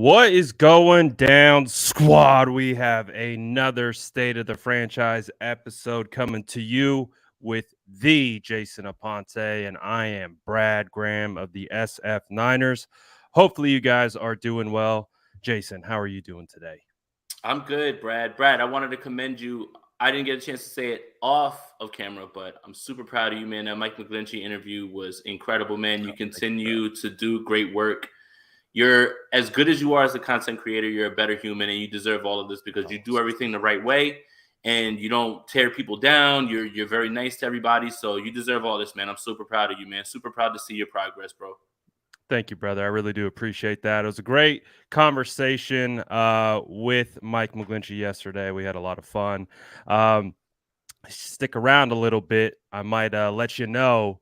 What is going down, squad? We have another State of the Franchise episode coming to you with the Jason Aponte, and I am Brad Graham of the SF Niners. Hopefully, you guys are doing well. Jason, how are you doing today? I'm good, Brad. Brad, I wanted to commend you. I didn't get a chance to say it off of camera, but I'm super proud of you, man. That Mike McGlinchey interview was incredible, man. You continue to do great work. You're as good as you are as a content creator. You're a better human, and you deserve all of this because you do everything the right way, and you don't tear people down. You're very nice to everybody, so you deserve all this, man. I'm super proud of you, man. Super proud to see your progress, bro. Thank you, brother. I really do appreciate that. It was a great conversation with Mike McGlinchey yesterday. We had a lot of fun. Stick around a little bit. I might let you know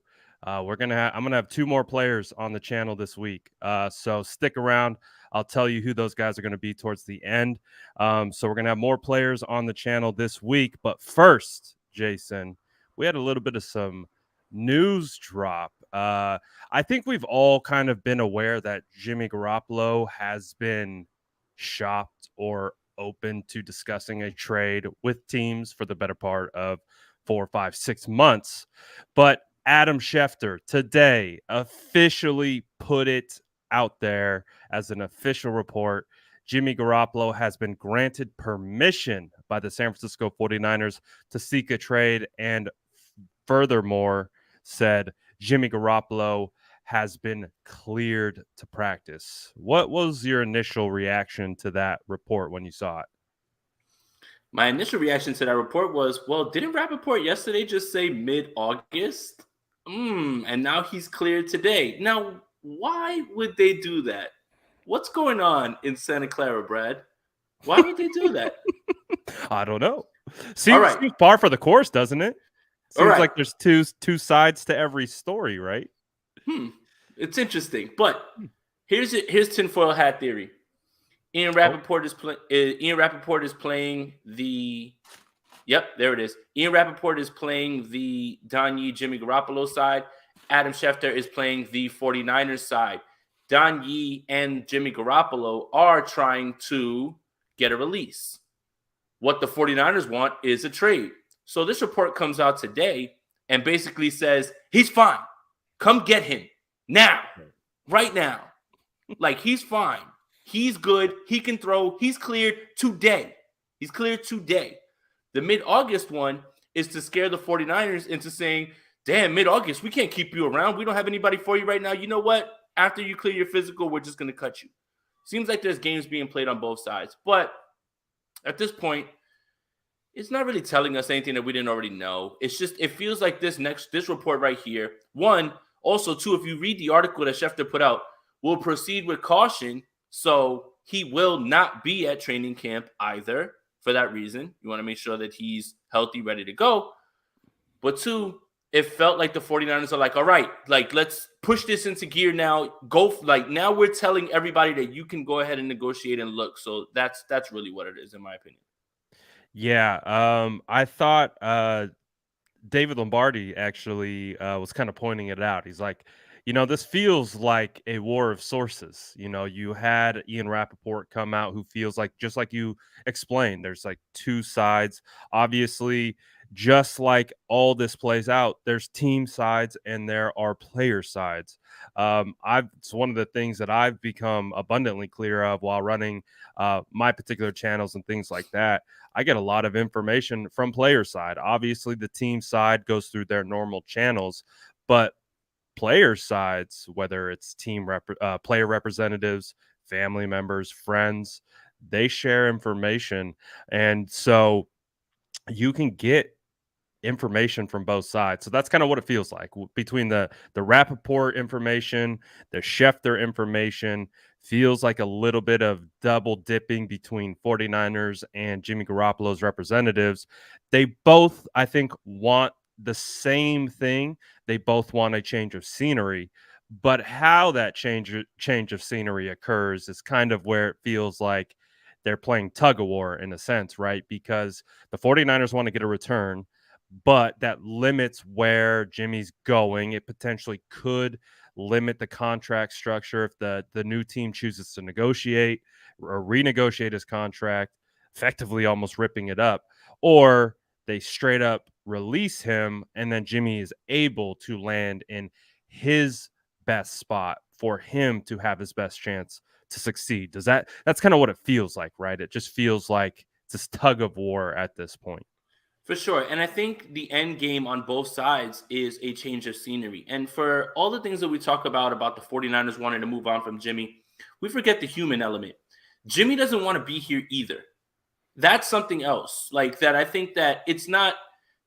I'm gonna have two more players on the channel this week. So stick around. I'll tell you who those guys are going to be towards the end. So we're gonna have more players on the channel this week. But first, Jason, we had a little bit of some news drop. I think we've all kind of been aware that Jimmy Garoppolo has been shopped or open to discussing a trade with teams for the better part of 4, 5, 6 months. But Adam Schefter today officially put it out there as an official report. Jimmy Garoppolo has been granted permission by the San Francisco 49ers to seek a trade, and furthermore said Jimmy Garoppolo has been cleared to practice. What was your initial reaction to that report when you saw it? My initial reaction to that report was, well, didn't Rappaport yesterday just say mid-August? And now he's cleared today. Now, why would they do that? What's going on in Santa Clara, Brad? Why would they do that? I don't know. All Seems right. par for the course, doesn't it? All Seems right. like there's two sides to every story, right? It's interesting, but here's tinfoil hat theory. Ian Rappaport is playing the. Yep, there it is. Ian Rappaport is playing the Don Yee Jimmy Garoppolo side. Adam Schefter is playing the 49ers side. Don Yee and Jimmy Garoppolo are trying to get a release. What the 49ers want is a trade. So this report comes out today and basically says, he's fine. Come get him now, right now. Like, he's fine. He's good. He can throw. He's cleared today. He's cleared today. The mid-August one is to scare the 49ers into saying, damn, mid-August, we can't keep you around. We don't have anybody for you right now. You know what? After you clear your physical, we're just going to cut you. Seems like there's games being played on both sides. But at this point, it's not really telling us anything that we didn't already know. It's just, it feels like this report right here. One, also, two, if you read the article that Schefter put out, will proceed with caution. So he will not be at training camp either. For that reason, you want to make sure that he's healthy, ready to go. But two, it felt like the 49ers are like, all right, like, let's push this into gear now. Now we're telling everybody that you can go ahead and negotiate and look. So that's really what it is, in my opinion. Yeah, I thought David Lombardi actually was kind of pointing it out. He's like, this feels like a war of sources. You had Ian Rappaport come out who feels like, just like you explained, there's like two sides. Obviously, just like all this plays out, there's team sides and there are player sides. It's one of the things that I've become abundantly clear of while running my particular channels and things like that. I get a lot of information from player side. Obviously, the team side goes through their normal channels, but player sides, whether it's player representatives, family members, friends, they share information, and so you can get information from both sides. So that's kind of what it feels like between the Rappaport information, the Schefter information. Feels like a little bit of double dipping between 49ers and Jimmy Garoppolo's representatives. They both, I think, want the same thing. They both want a change of scenery, but how that change of scenery occurs is kind of where it feels like they're playing tug of war in a sense, right? Because the 49ers want to get a return, but that limits where Jimmy's going. It potentially could limit the contract structure if the new team chooses to negotiate or renegotiate his contract, effectively almost ripping it up, or they straight up release him and then Jimmy is able to land in his best spot for him to have his best chance to succeed. That's kind of what it feels like, right? It just feels like it's this tug of war at this point. For sure. And I think the end game on both sides is a change of scenery. And for all the things that we talk about the 49ers wanting to move on from Jimmy, we forget the human element. Jimmy doesn't want to be here either. That's something else. Like that, I think that it's not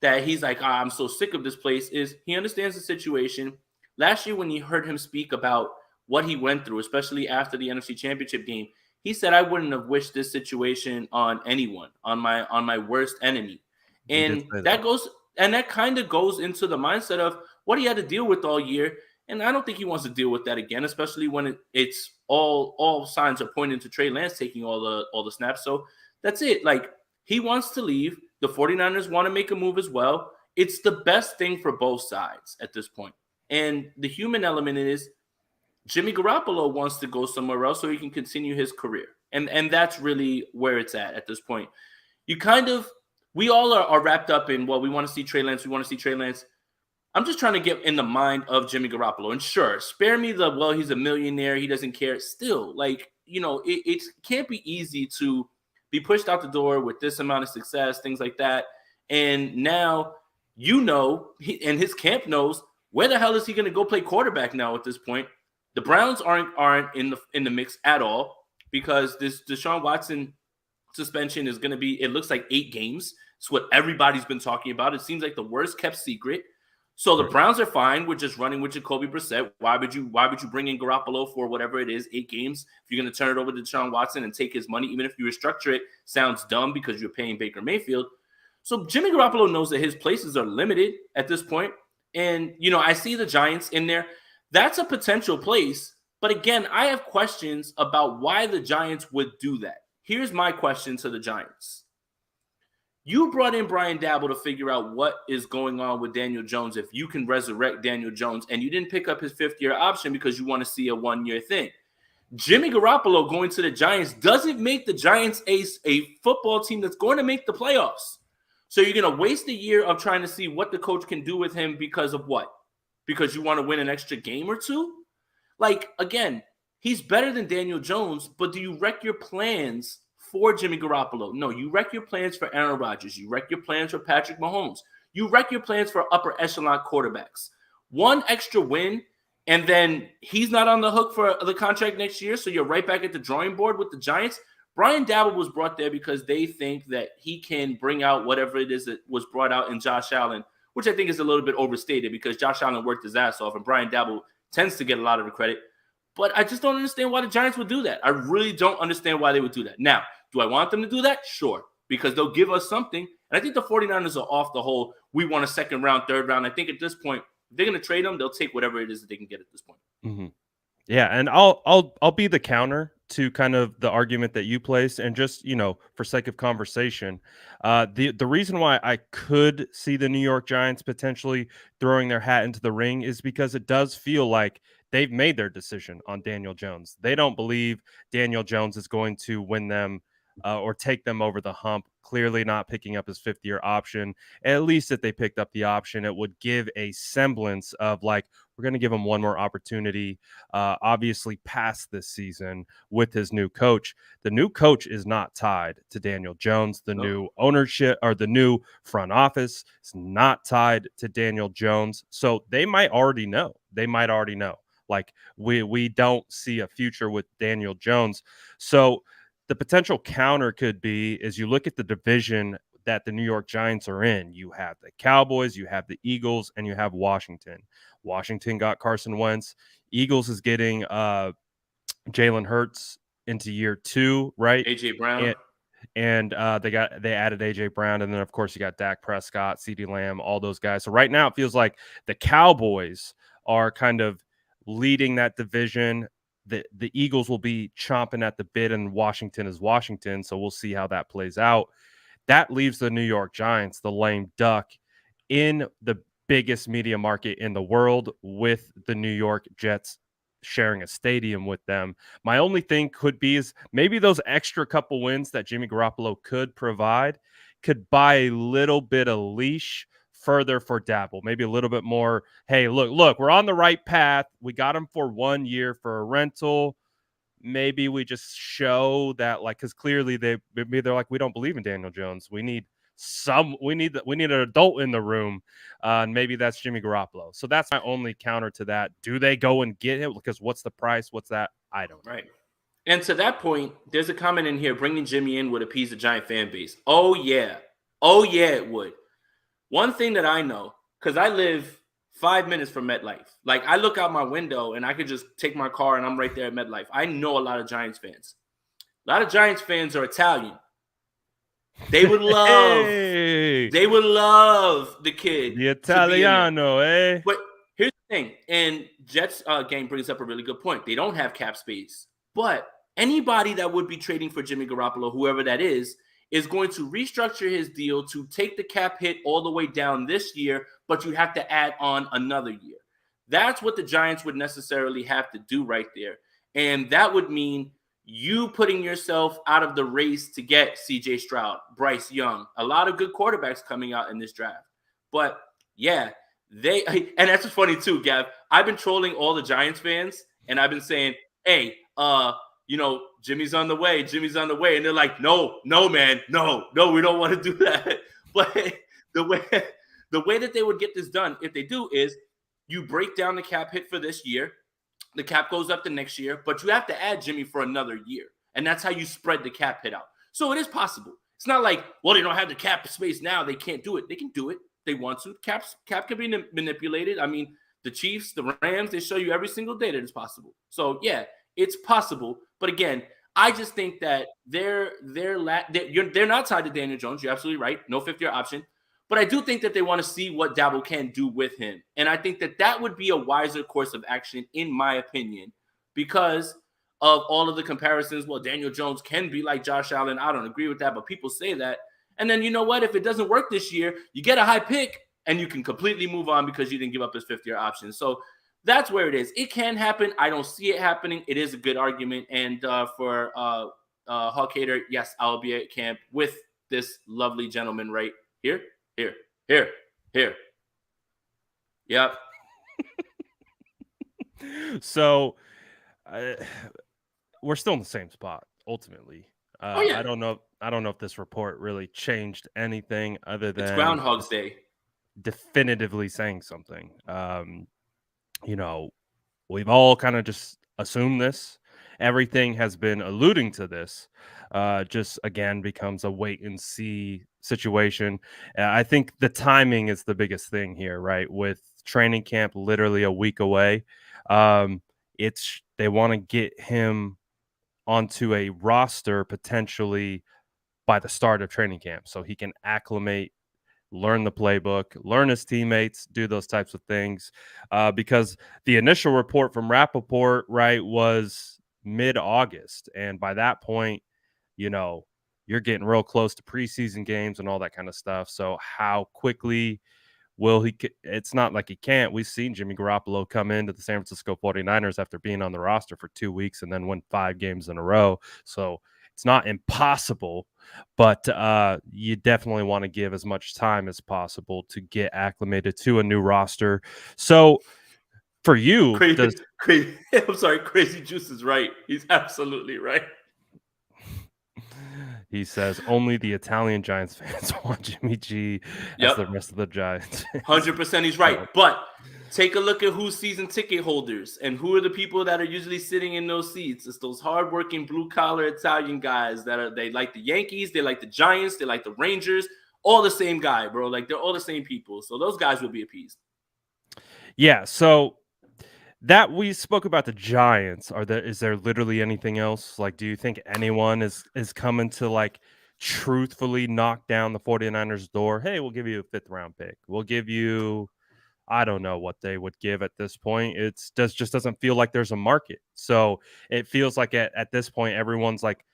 that he's like, I'm so sick of this place. Is he understands the situation. Last year, when you heard him speak about what he went through, especially after the NFC Championship game, he said, I wouldn't have wished this situation on anyone, on my worst enemy. He did And say that that. goes and that kind of goes into the mindset of what he had to deal with all year. And I don't think he wants to deal with that again, especially when it's all signs are pointing to Trey Lance taking all the snaps. So that's it. Like he wants to leave. The 49ers want to make a move as well. It's the best thing for both sides at this point. And the human element is Jimmy Garoppolo wants to go somewhere else so he can continue his career. And that's really where it's at this point. We all are wrapped up in, well, we want to see Trey Lance. We want to see Trey Lance. I'm just trying to get in the mind of Jimmy Garoppolo. And sure, spare me well, he's a millionaire. He doesn't care. Still, like, it can't be easy to be pushed out the door with this amount of success, things like that. And now, and his camp knows, where the hell is he going to go play quarterback now at this point? The Browns aren't in the mix at all because this Deshaun Watson suspension is going to be, it looks like 8 games. It's what everybody's been talking about. It seems like the worst kept secret. So the Browns are fine with just running with Jacoby Brissett. Why would you bring in Garoppolo for whatever it is, 8 games? If you're going to turn it over to Deshaun Watson and take his money, even if you restructure it, sounds dumb because you're paying Baker Mayfield. So Jimmy Garoppolo knows that his places are limited at this point. And, I see the Giants in there. That's a potential place. But again, I have questions about why the Giants would do that. Here's my question to the Giants. You brought in Brian Daboll to figure out what is going on with Daniel Jones, if you can resurrect Daniel Jones, and you didn't pick up his 5th-year option because you want to see a 1-year thing. Jimmy Garoppolo going to the Giants doesn't make the Giants a football team that's going to make the playoffs. So you're going to waste a year of trying to see what the coach can do with him because of what? Because you want to win an extra game or 2? Like, again, he's better than Daniel Jones, but do you wreck your plans for Jimmy Garoppolo? No, you wreck your plans for Aaron Rodgers. You wreck your plans for Patrick Mahomes. You wreck your plans for upper echelon quarterbacks. One extra win, and then he's not on the hook for the contract next year, so you're right back at the drawing board with the Giants. Brian Daboll was brought there because they think that he can bring out whatever it is that was brought out in Josh Allen, which I think is a little bit overstated because Josh Allen worked his ass off, and Brian Daboll tends to get a lot of the credit. But I just don't understand why the Giants would do that. I really don't understand why they would do that. Now, do I want them to do that? Sure, because they'll give us something. And I think the 49ers are off the whole, we want a 2nd round, 3rd round. I think at this point, if they're going to trade them, they'll take whatever it is that they can get at this point. Mm-hmm. Yeah, and I'll be the counter to kind of the argument that you placed, and just for sake of conversation, the reason why I could see the New York Giants potentially throwing their hat into the ring is because it does feel like they've made their decision on Daniel Jones. They don't believe Daniel Jones is going to win them or take them over the hump. Clearly not picking up his 5th-year option. At least if they picked up the option, it would give a semblance of like, we're going to give him one more opportunity, obviously past this season with his new coach. The new coach is not tied to Daniel Jones. The new ownership or the new front office is not tied to Daniel Jones. So they might already know. Like we don't see a future with Daniel Jones. So the potential counter could be is you look at the division that the New York Giants are in. You have the Cowboys, you have the Eagles, and you have Washington. Washington got Carson Wentz. Eagles is getting Jalen Hurts into year 2, right? AJ Brown. And they added AJ Brown, and then of course you got Dak Prescott, CeeDee Lamb, all those guys. So right now it feels like the Cowboys are kind of leading that division. The Eagles will be chomping at the bit, and Washington is Washington. So we'll see how that plays out. That leaves the New York Giants, the lame duck, in the biggest media market in the world with the New York Jets sharing a stadium with them. My only thing could be is maybe those extra couple wins that Jimmy Garoppolo could provide could buy a little bit of leash further for Dabble. Maybe a little bit more, hey, look, we're on the right path. We got him for 1 year for a rental. Maybe we just show that, like, because clearly maybe they're like, we don't believe in Daniel Jones. We need an adult in the room, and maybe that's Jimmy Garoppolo. So that's my only counter to that. Do they go and get him? Because what's the price? What's that? I don't know. Right. And to that point, there's a comment in here: bringing Jimmy in would appease the Giant fan base. Oh yeah, it would. One thing that I know, because I live 5 minutes from MetLife. Like, I look out my window and I could just take my car and I'm right there at MetLife. I know a lot of Giants fans. A lot of Giants fans are Italian. They would love, Hey, the kid the to be in there. Italiano, eh? But here's the thing, and Jets game brings up a really good point. They don't have cap space, but anybody that would be trading for Jimmy Garoppolo, whoever that is going to restructure his deal to take the cap hit all the way down this year, but you have to add on another year. That's what the Giants would necessarily have to do right there. And that would mean you putting yourself out of the race to get CJ Stroud, Bryce Young, a lot of good quarterbacks coming out in this draft. But yeah, and that's what's funny too, Gav. I've been trolling all the Giants fans, and I've been saying, hey, Jimmy's on the way. And they're like, no, man, no, we don't want to do that. But the way that they would get this done, if they do, is you break down the cap hit for this year. The cap goes up the next year, but you have to add Jimmy for another year. And that's how you spread the cap hit out. So it is possible. It's not like, well, they don't have the cap space now, they can't do it. They can do it. They want to. Cap can be manipulated. I mean, the Chiefs, the Rams, they show you every single day that it's possible. So yeah, it's possible. But again, I just think that they're not tied to Daniel Jones. You're absolutely right. No fifth-year option. But I do think that they want to see what Dabble can do with him. And I think that would be a wiser course of action, in my opinion, because of all of the comparisons. Well, Daniel Jones can be like Josh Allen. I don't agree with that, but people say that. And then you know what? If it doesn't work this year, you get a high pick and you can completely move on because you didn't give up his fifth-year option. So that's where it is. It can happen. I don't see it happening. It is a good argument. And for Hawk Hater, yes, I'll be at camp with this lovely gentleman right here. Yep. So we're still in the same spot ultimately. Yeah. I don't know if this report really changed anything other than it's Groundhog's Day. Definitively saying something. We've all kind of just assumed this. Everything has been alluding to this. Just again becomes a wait and see situation. I think the timing is the biggest thing here, right? With training camp literally a week away, they want to get him onto a roster potentially by the start of training camp, so he can acclimate, learn the playbook, learn his teammates, do those types of things. Because the initial report from Rappaport, right, was mid-August. And by that point, you're getting real close to preseason games and all that kind of stuff. So how quickly will he? It's not like he can't. We've seen Jimmy Garoppolo come into the San Francisco 49ers after being on the roster for 2 weeks and then win 5 games in a row. So it's not impossible, but you definitely want to give as much time as possible to get acclimated to a new roster. So for you, I'm sorry, Crazy Juice is right. He's absolutely right. He says only the Italian Giants fans want Jimmy G as the rest of the Giants. 100% he's right. But take a look at who's season ticket holders and who are the people that are usually sitting in those seats. It's those hardworking blue-collar Italian guys they like the Yankees, they like the Giants, they like the Rangers, all the same guy, bro. Like, they're all the same people. So those guys will be appeased. Yeah, so that we spoke about the Giants. Is there literally anything else? Like, do you think anyone is coming to, like, truthfully knock down the 49ers door? Hey, we'll give you a 5th round pick. We'll give you, I don't know what they would give at this point. Just doesn't feel like there's a market. So it feels like at this point, everyone's like,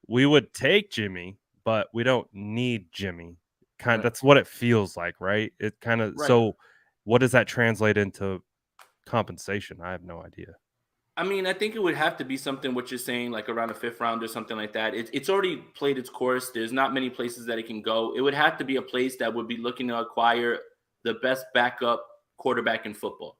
we would take Jimmy, but we don't need Jimmy. That's what it feels like, right? It kind of, so what does that translate into compensation? I have no idea. I mean, I think it would have to be something what you're saying, like around a fifth round or something like that. It's already played its course. There's not many places that it can go. It would have to be a place that would be looking to acquire the best backup quarterback in football,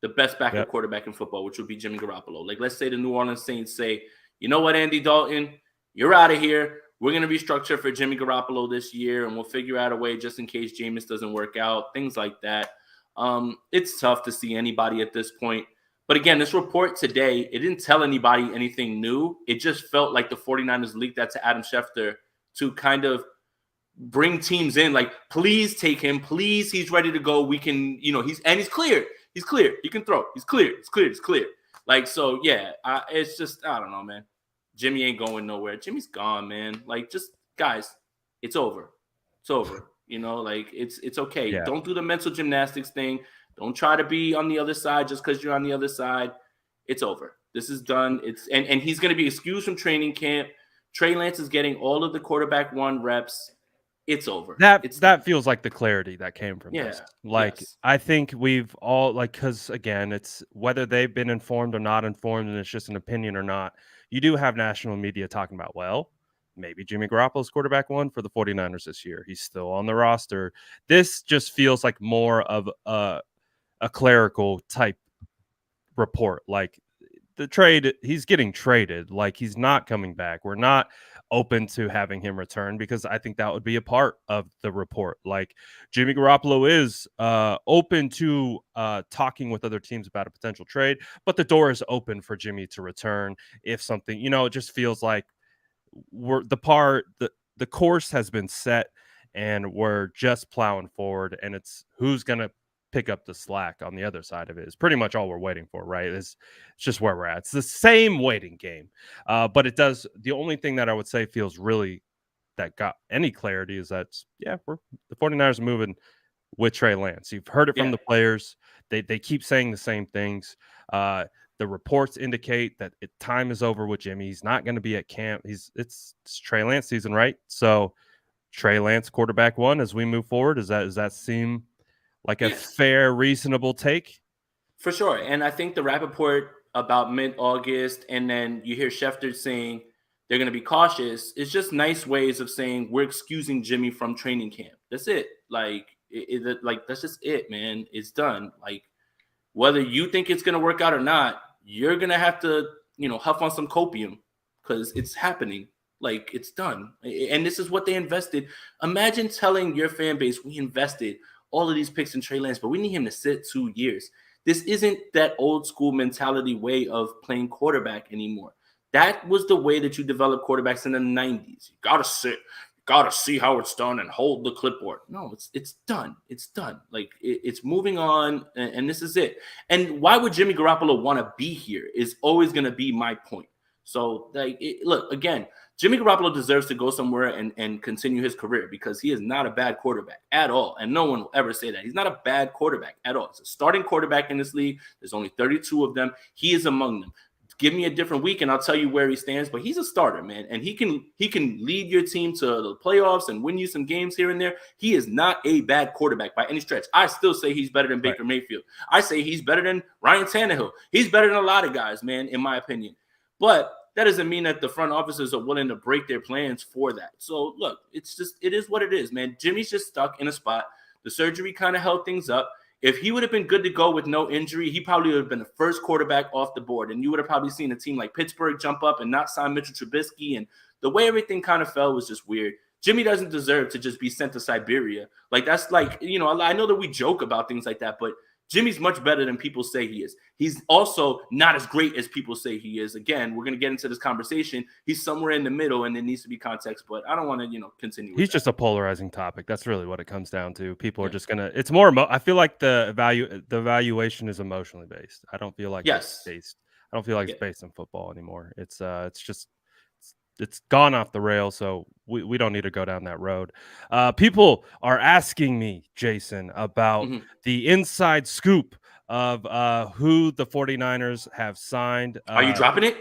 the best backup Yep. quarterback in football, which would be Jimmy Garoppolo. Like, let's say the New Orleans Saints say, you know what, Andy Dalton, you're out of here. We're going to restructure for Jimmy Garoppolo this year, and we'll figure out a way just in case Jameis doesn't work out, things like that. It's tough to see anybody at this point. But again, this report today, it didn't tell anybody anything new. It just felt like the 49ers leaked that to Adam Schefter to kind of bring teams in. Like, please take him. Please, he's ready to go. We can, he's cleared. He's clear. He can throw. He's clear. It's clear. It's clear. Like, so, yeah, it's just, I don't know, man. Jimmy ain't going nowhere. Jimmy's gone, man. Like, just, guys, it's over. It's over. Like, it's okay. Yeah. Don't do the mental gymnastics thing. Don't try to be on the other side just because you're on the other side. It's over. This is done. And he's going to be excused from training camp. Trey Lance is getting all of the quarterback one reps. It's over. That feels like the clarity that came from this. Like, yes. I think we've all, like, because again, it's whether they've been informed or not informed, and it's just an opinion or not. You do have national media talking about, well, maybe Jimmy Garoppolo's quarterback one for the 49ers this year. He's still on the roster. This just feels like more of a clerical type report. Like, the trade, he's getting traded. Like, he's not coming back. We're not open to having him return because I think that would be a part of the report. Like, Jimmy Garoppolo is open to talking with other teams about a potential trade, but the door is open for Jimmy to return if something, it just feels like the course has been set and we're just plowing forward, and it's who's going to pick up the slack on the other side of it is pretty much all we're waiting for, right? It's just where we're at. It's the same waiting game. But it does, the only thing that I would say feels really that got any clarity is that, the 49ers are moving with Trey Lance. You've heard it from the players. They keep saying the same things. The reports indicate that time is over with Jimmy. He's not going to be at camp. It's Trey Lance season, right? So Trey Lance, quarterback one, as we move forward. Does that seem like a fair, reasonable take? For sure. And I think the Rappaport about mid-August, and then you hear Schefter saying they're going to be cautious, it's just nice ways of saying we're excusing Jimmy from training camp. That's it. Like, that's just it, man. It's done. Like, whether you think it's going to work out or not, you're going to have to, huff on some copium because it's happening. Like, it's done. And this is what they invested. Imagine telling your fan base, we invested all of these picks in Trey Lance, but we need him to sit 2 years. This isn't that old school mentality way of playing quarterback anymore. That was the way that you develop quarterbacks in the 90s. You got to sit. You got to see how it's done and hold the clipboard. No, it's done. It's done. Like, it's moving on, and this is it. And why would Jimmy Garoppolo want to be here is always going to be my point. So, like, look, again, Jimmy Garoppolo deserves to go somewhere and continue his career because he is not a bad quarterback at all. And no one will ever say that. He's not a bad quarterback at all. He's a starting quarterback in this league. There's only 32 of them. He is among them. Give me a different week and I'll tell you where he stands. But he's a starter, man. And he can lead your team to the playoffs and win you some games here and there. He is not a bad quarterback by any stretch. I still say he's better than Baker Mayfield. I say he's better than Ryan Tannehill. He's better than a lot of guys, man, in my opinion. But that doesn't mean that the front officers are willing to break their plans for that. So, look, it is what it is, man. Jimmy's just stuck in a spot. The surgery kind of held things up. If he would have been good to go with no injury, he probably would have been the first quarterback off the board. And you would have probably seen a team like Pittsburgh jump up and not sign Mitchell Trubisky. And the way everything kind of fell was just weird. Jimmy doesn't deserve to just be sent to Siberia. Like, that's like, I know that we joke about things like that, but Jimmy's much better than people say he is. He's also not as great as people say he is. Again, we're going to get into this conversation. He's somewhere in the middle, and there needs to be context, but I don't want to, continue. He's just a polarizing topic. That's really what it comes down to. People are just going to, it's more, I feel like the evaluation is emotionally based. I don't feel like it's based. I don't feel like it's based on football anymore. It's just, it's gone off the rail, so we don't need to go down that road. People are asking me, Jason, about the inside scoop of who the 49ers have signed. Are you dropping it?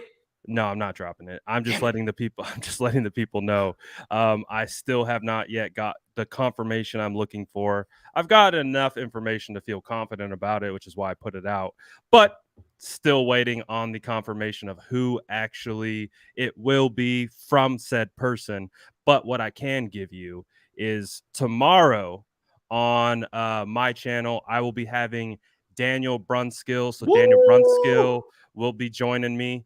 No, I'm not dropping it. I'm just Damn it. letting the people I'm just letting the people know. I still have not yet got the confirmation I'm looking for. I've got enough information to feel confident about it, which is why I put it out. But still waiting on the confirmation of who actually it will be from said person. But what I can give you is tomorrow on my channel, I will be having Daniel Brunskill. So Daniel Woo! Brunskill will be joining me.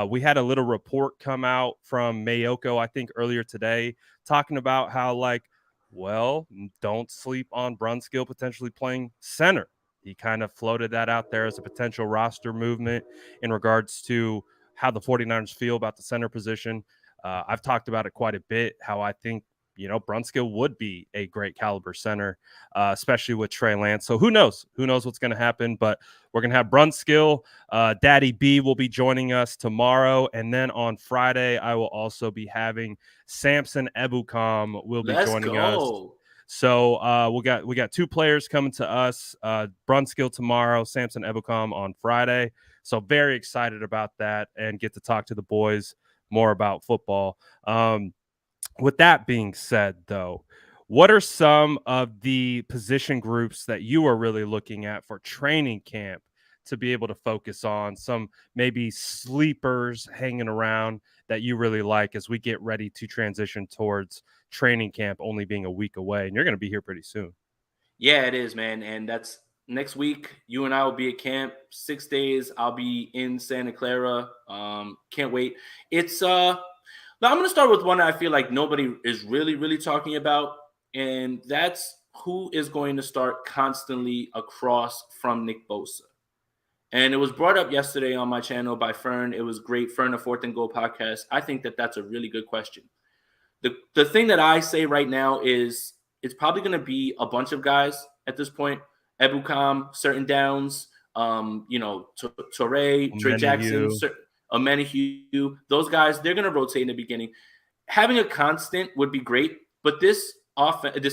We had a little report come out from Mayoko, I think, earlier today, talking about how, like, well, don't sleep on Brunskill potentially playing center. He kind of floated that out there as a potential roster movement in regards to how the 49ers feel about the center position. I've talked about it quite a bit, how I think, Brunskill would be a great caliber center, especially with Trey Lance. So who knows? Who knows what's going to happen? But we're going to have Brunskill. Daddy B will be joining us tomorrow. And then on Friday, I will also be having Samson Ebukam will be Let's joining us. go. So we got two players coming to us. Brunskill tomorrow, Samson Ebukam on Friday. So very excited about that and get to talk to the boys more about football. With that being said, though, what are some of the position groups that you are really looking at for training camp to be able to focus on? Some maybe sleepers hanging around that you really like as we get ready to transition towards training camp only being a week away. And you're going to be here pretty soon. Yeah, it is, man. And that's next week. You and I will be at camp 6 days. I'll be in Santa Clara. Can't wait. It's now I'm gonna start with one that I feel like nobody is really talking about, and that's who is going to start constantly across from Nick Bosa. And it was brought up yesterday on my channel by Fern. It was great. Fern, a Fourth and Goal podcast. I think that that's a really good question. The thing that I say right now is it's probably going to be a bunch of guys at this point. Ebukam, certain downs, Torrey, Trey Many of Jackson, you. Amenahue, those guys, they're going to rotate in the beginning. Having a constant would be great, but this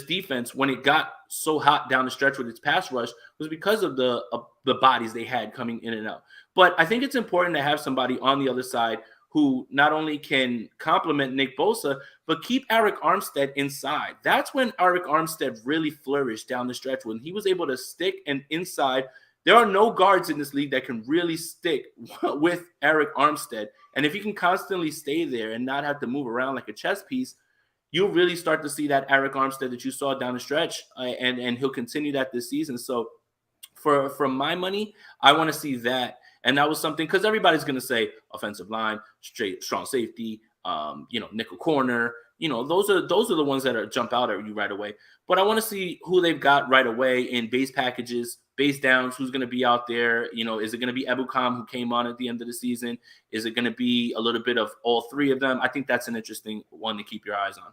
defense, when it got so hot down the stretch with its pass rush, was because of the bodies they had coming in and out. But I think it's important to have somebody on the other side who not only can complement Nick Bosa, but keep Arik Armstead inside. That's when Arik Armstead really flourished down the stretch, when he was able to stick and inside. There are no guards in this league that can really stick with Arik Armstead. And if he can constantly stay there and not have to move around like a chess piece, you'll really start to see that Arik Armstead that you saw down the stretch, and he'll continue that this season. So for my money, I want to see that. And that was something, because everybody's going to say offensive line, strong safety, nickel corner. Those are the ones that jump out at you right away. But I want to see who they've got right away in base packages, base downs. Who's going to be out there? Is it going to be Ebukam, who came on at the end of the season? Is it going to be a little bit of all three of them? I think that's an interesting one to keep your eyes on.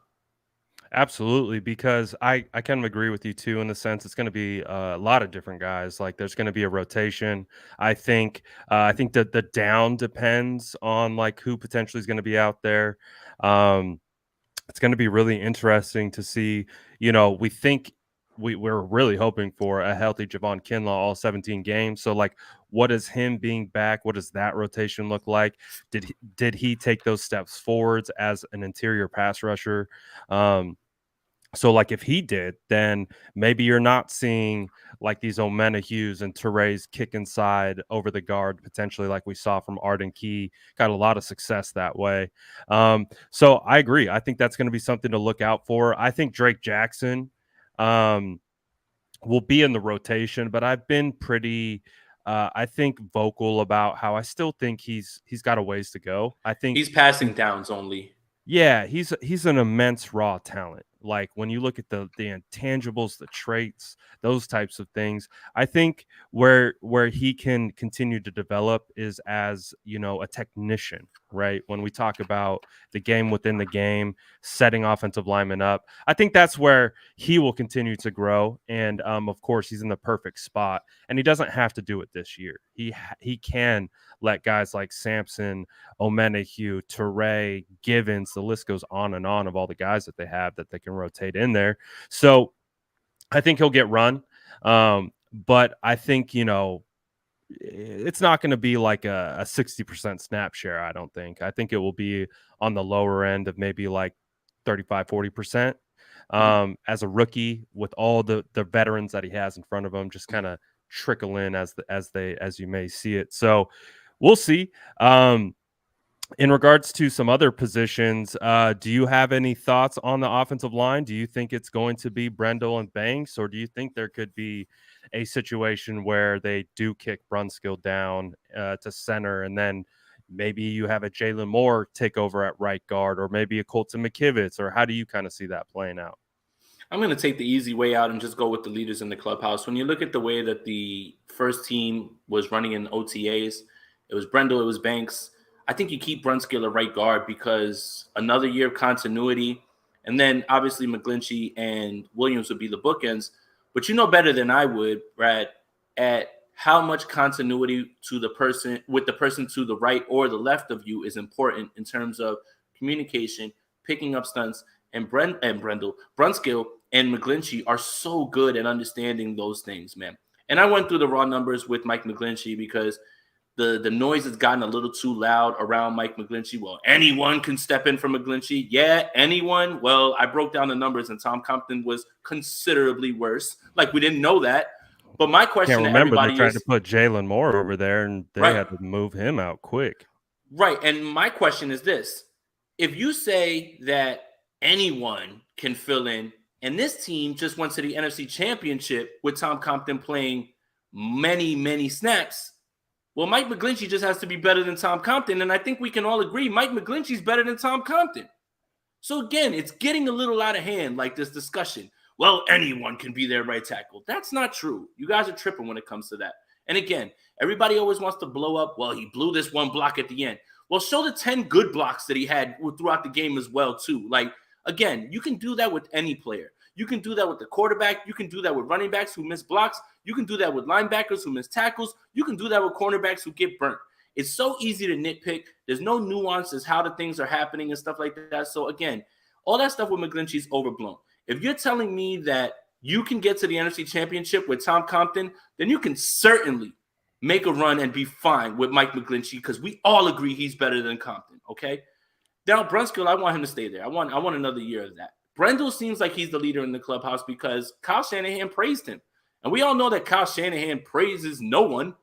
Absolutely, because I kind of agree with you too in the sense it's going to be a lot of different guys. Like there's going to be a rotation. I think that the down depends on like who potentially is going to be out there. Um, it's going to be really interesting to see. We think we're really hoping for a healthy Javon Kinlaw all 17 games. So like, what is him being back? What does that rotation look like? Did he take those steps forwards as an interior pass rusher? So, like, if he did, then maybe you're not seeing like these Omena Hughes and Terray's kick inside over the guard, potentially like we saw from Arden Key. Got a lot of success that way. So I agree. I think that's going to be something to look out for. I think Drake Jackson um, will be in the rotation, but I've been pretty, I think, vocal about how I still think he's got a ways to go. I think He's passing downs only. yeah, he's an immense raw talent. Like when you look at the intangibles, the traits, those types of things, I think where he can continue to develop is as, a technician, right? When we talk about the game within the game, setting offensive linemen up, I think that's where he will continue to grow. And of course, he's in the perfect spot, and he doesn't have to do it this year. He can let guys like Sampson, Omenahue, Teray, Givens, the list goes on and on of all the guys that they have that they can rotate in there. So I think he'll get run. But I think, it's not going to be like a 60% snap share. I don't think. I think it will be on the lower end of maybe like 35-40%. Mhm. As a rookie with all the veterans that he has in front of him, just kind of trickle in as you may see it. So we'll see. In regards to some other positions, do you have any thoughts on the offensive line? Do you think it's going to be Brendel and Banks, or do you think there could be a situation where they do kick Brunskill down to center, and then maybe you have a Jalen Moore take over at right guard, or maybe a Colton McKivitz, or how do you kind of see that playing out? I'm going to take the easy way out and just go with the leaders in the clubhouse. When you look at the way that the first team was running in OTAs, it was Brendel, it was Banks. I think you keep Brunskill at right guard because another year of continuity. And then obviously McGlinchey and Williams would be the bookends. But you know better than I would, Brad, at how much continuity to the person with the person to the right or the left of you is important in terms of communication, picking up stunts, and Brendel, Brunskill and McGlinchey are so good at understanding those things, man. And I went through the raw numbers with Mike McGlinchey because the noise has gotten a little too loud around Mike McGlinchey. Well, anyone can step in for McGlinchey. Yeah, anyone. Well, I broke down the numbers, and Tom Compton was considerably worse. Like, we didn't know that. But my Can't question to remember they everybody tried to is put Jalen Moore over there, and they right, had to move him out quick. right. And my question is this: if you say that anyone can fill in, and this team just went to the NFC Championship with Tom Compton playing many, many snaps, well, Mike McGlinchey just has to be better than Tom Compton. And I think we can all agree Mike McGlinchey's better than Tom Compton. So again, it's getting a little out of hand, like this discussion. Well, anyone can be their right tackle. That's not true. You guys are tripping when it comes to that. And again, everybody always wants to blow up. Well, he blew this one block at the end. Well, show the 10 good blocks that he had throughout the game as well, too. Like, again, you can do that with any player. You can do that with the quarterback. You can do that with running backs who miss blocks. You can do that with linebackers who miss tackles. You can do that with cornerbacks who get burnt. It's so easy to nitpick. There's no nuance as how the things are happening and stuff like that. So again, all that stuff with McGlinchey is overblown. If you're telling me that you can get to the NFC Championship with Tom Compton, then you can certainly make a run and be fine with Mike McGlinchey because we all agree he's better than Compton. Okay. Now Brunskill, I want him to stay there. I want another year of that. Brendel seems like he's the leader in the clubhouse because Kyle Shanahan praised him. And we all know that Kyle Shanahan praises no one.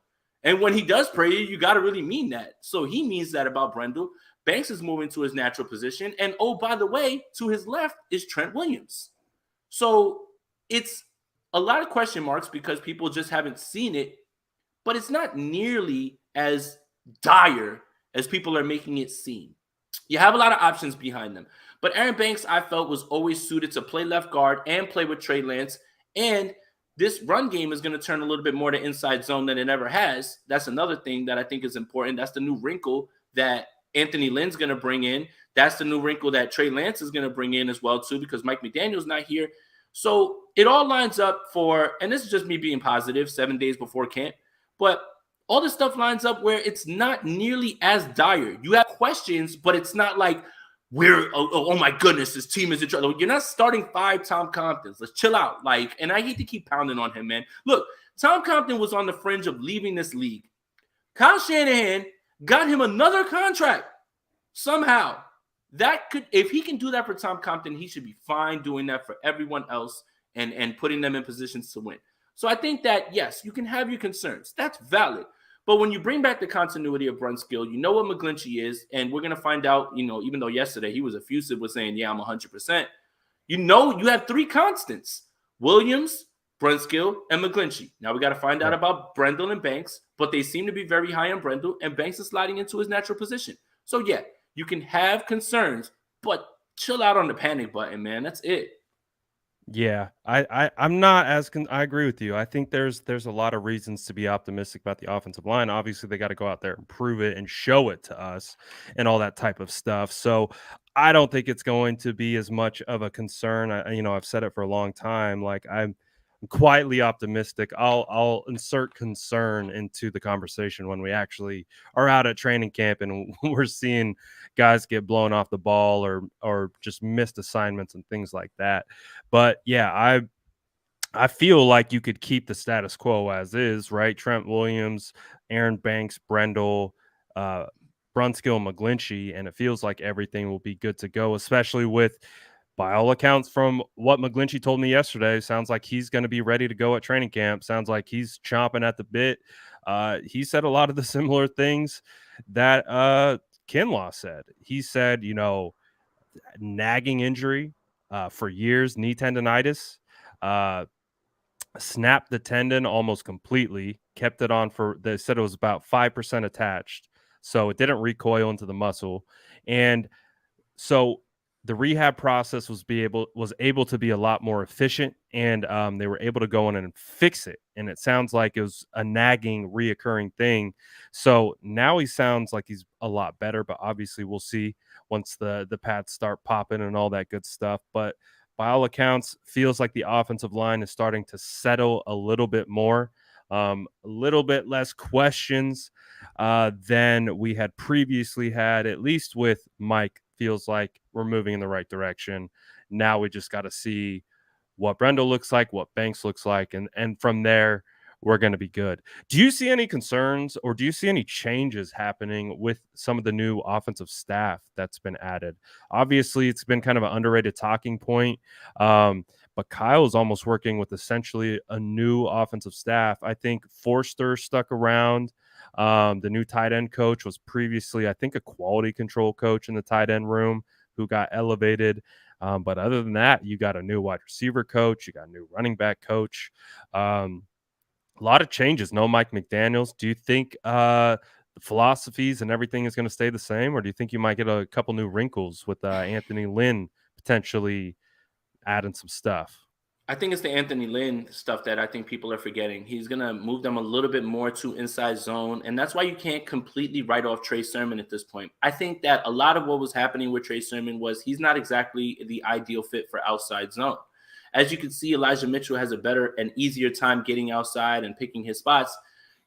And when he does praise you, you got to really mean that. So he means that about Brendel. Banks is moving to his natural position. And oh, by the way, to his left is Trent Williams. So it's a lot of question marks because people just haven't seen it, but it's not nearly as dire as people are making it seem. You have a lot of options behind them. But Aaron Banks, I felt, was always suited to play left guard and play with Trey Lance. And this run game is going to turn a little bit more to inside zone than it ever has. That's another thing that I think is important. That's the new wrinkle that Anthony Lynn's going to bring in. That's the new wrinkle that Trey Lance is going to bring in as well, too, because Mike McDaniel's not here. So it all lines up for, and this is just me being positive 7 days before camp, but all this stuff lines up where it's not nearly as dire. You have questions, but it's not like oh my goodness, this team is in trouble. You're not starting 5 Tom Comptons. Let's chill out. Like, and I hate to keep pounding on him, man. Look, Tom Compton was on the fringe of leaving this league. Kyle Shanahan got him another contract somehow. That could, if he can do that for Tom Compton, he should be fine doing that for everyone else and putting them in positions to win. So I think that, yes, you can have your concerns. That's valid. But when you bring back the continuity of Brunskill, you know what McGlinchey is, and we're going to find out, even though yesterday he was effusive with saying, yeah, I'm 100%, you have 3 constants: Williams, Brunskill, and McGlinchey. Now we got to find out about Brendel and Banks, but they seem to be very high on Brendel, and Banks is sliding into his natural position. So, yeah, you can have concerns, but chill out on the panic button, man. That's it. Yeah, I'm not as I agree with you. I think there's a lot of reasons to be optimistic about the offensive line. Obviously, they got to go out there and prove it and show it to us and all that type of stuff. So I don't think it's going to be as much of a concern. I've said it for a long time. Like I'm quietly optimistic. I'll insert concern into the conversation when we actually are out at training camp and we're seeing guys get blown off the ball or just missed assignments and things like that. But yeah, I feel like you could keep the status quo as is, right? Trent Williams, Aaron Banks, Brendel, uh, Brunskill, McGlinchey, and it feels like everything will be good to go, especially with, by all accounts, from what McGlinchey told me yesterday, sounds like he's going to be ready to go at training camp. Sounds like he's chomping at the bit. He said a lot of the similar things that Kinlaw said. He said, nagging injury for years, knee tendonitis. Uh, Snapped the tendon almost completely, kept it on for, they said it was about 5% attached. So it didn't recoil into the muscle. And so the rehab process was able to be a lot more efficient, and they were able to go in and fix it. And it sounds like it was a nagging, reoccurring thing. So now he sounds like he's a lot better, but obviously we'll see once the pads start popping and all that good stuff. But by all accounts, feels like the offensive line is starting to settle a little bit more, a little bit less questions than we had previously had, at least with Mike. Feels like we're moving in the right direction. Now we just got to see what Brendel looks like, what Banks looks like, and from there we're going to be good. Do you see any concerns, or do you see any changes happening with some of the new offensive staff that's been added? Obviously, it's been kind of an underrated talking point, but Kyle is almost working with essentially a new offensive staff. I think Forster stuck around. The new tight end coach was previously, I think, a quality control coach in the tight end room who got elevated. But other than that, you got a new wide receiver coach, you got a new running back coach. A lot of changes. No Mike McDaniels. Do you think the philosophies and everything is going to stay the same, or do you think you might get a couple new wrinkles with Anthony Lynn potentially adding some stuff? I think it's the Anthony Lynn stuff that I think people are forgetting. He's going to move them a little bit more to inside zone. And that's why you can't completely write off Trey Sermon at this point. I think that a lot of what was happening with Trey Sermon was he's not exactly the ideal fit for outside zone. As you can see, Elijah Mitchell has a better and easier time getting outside and picking his spots.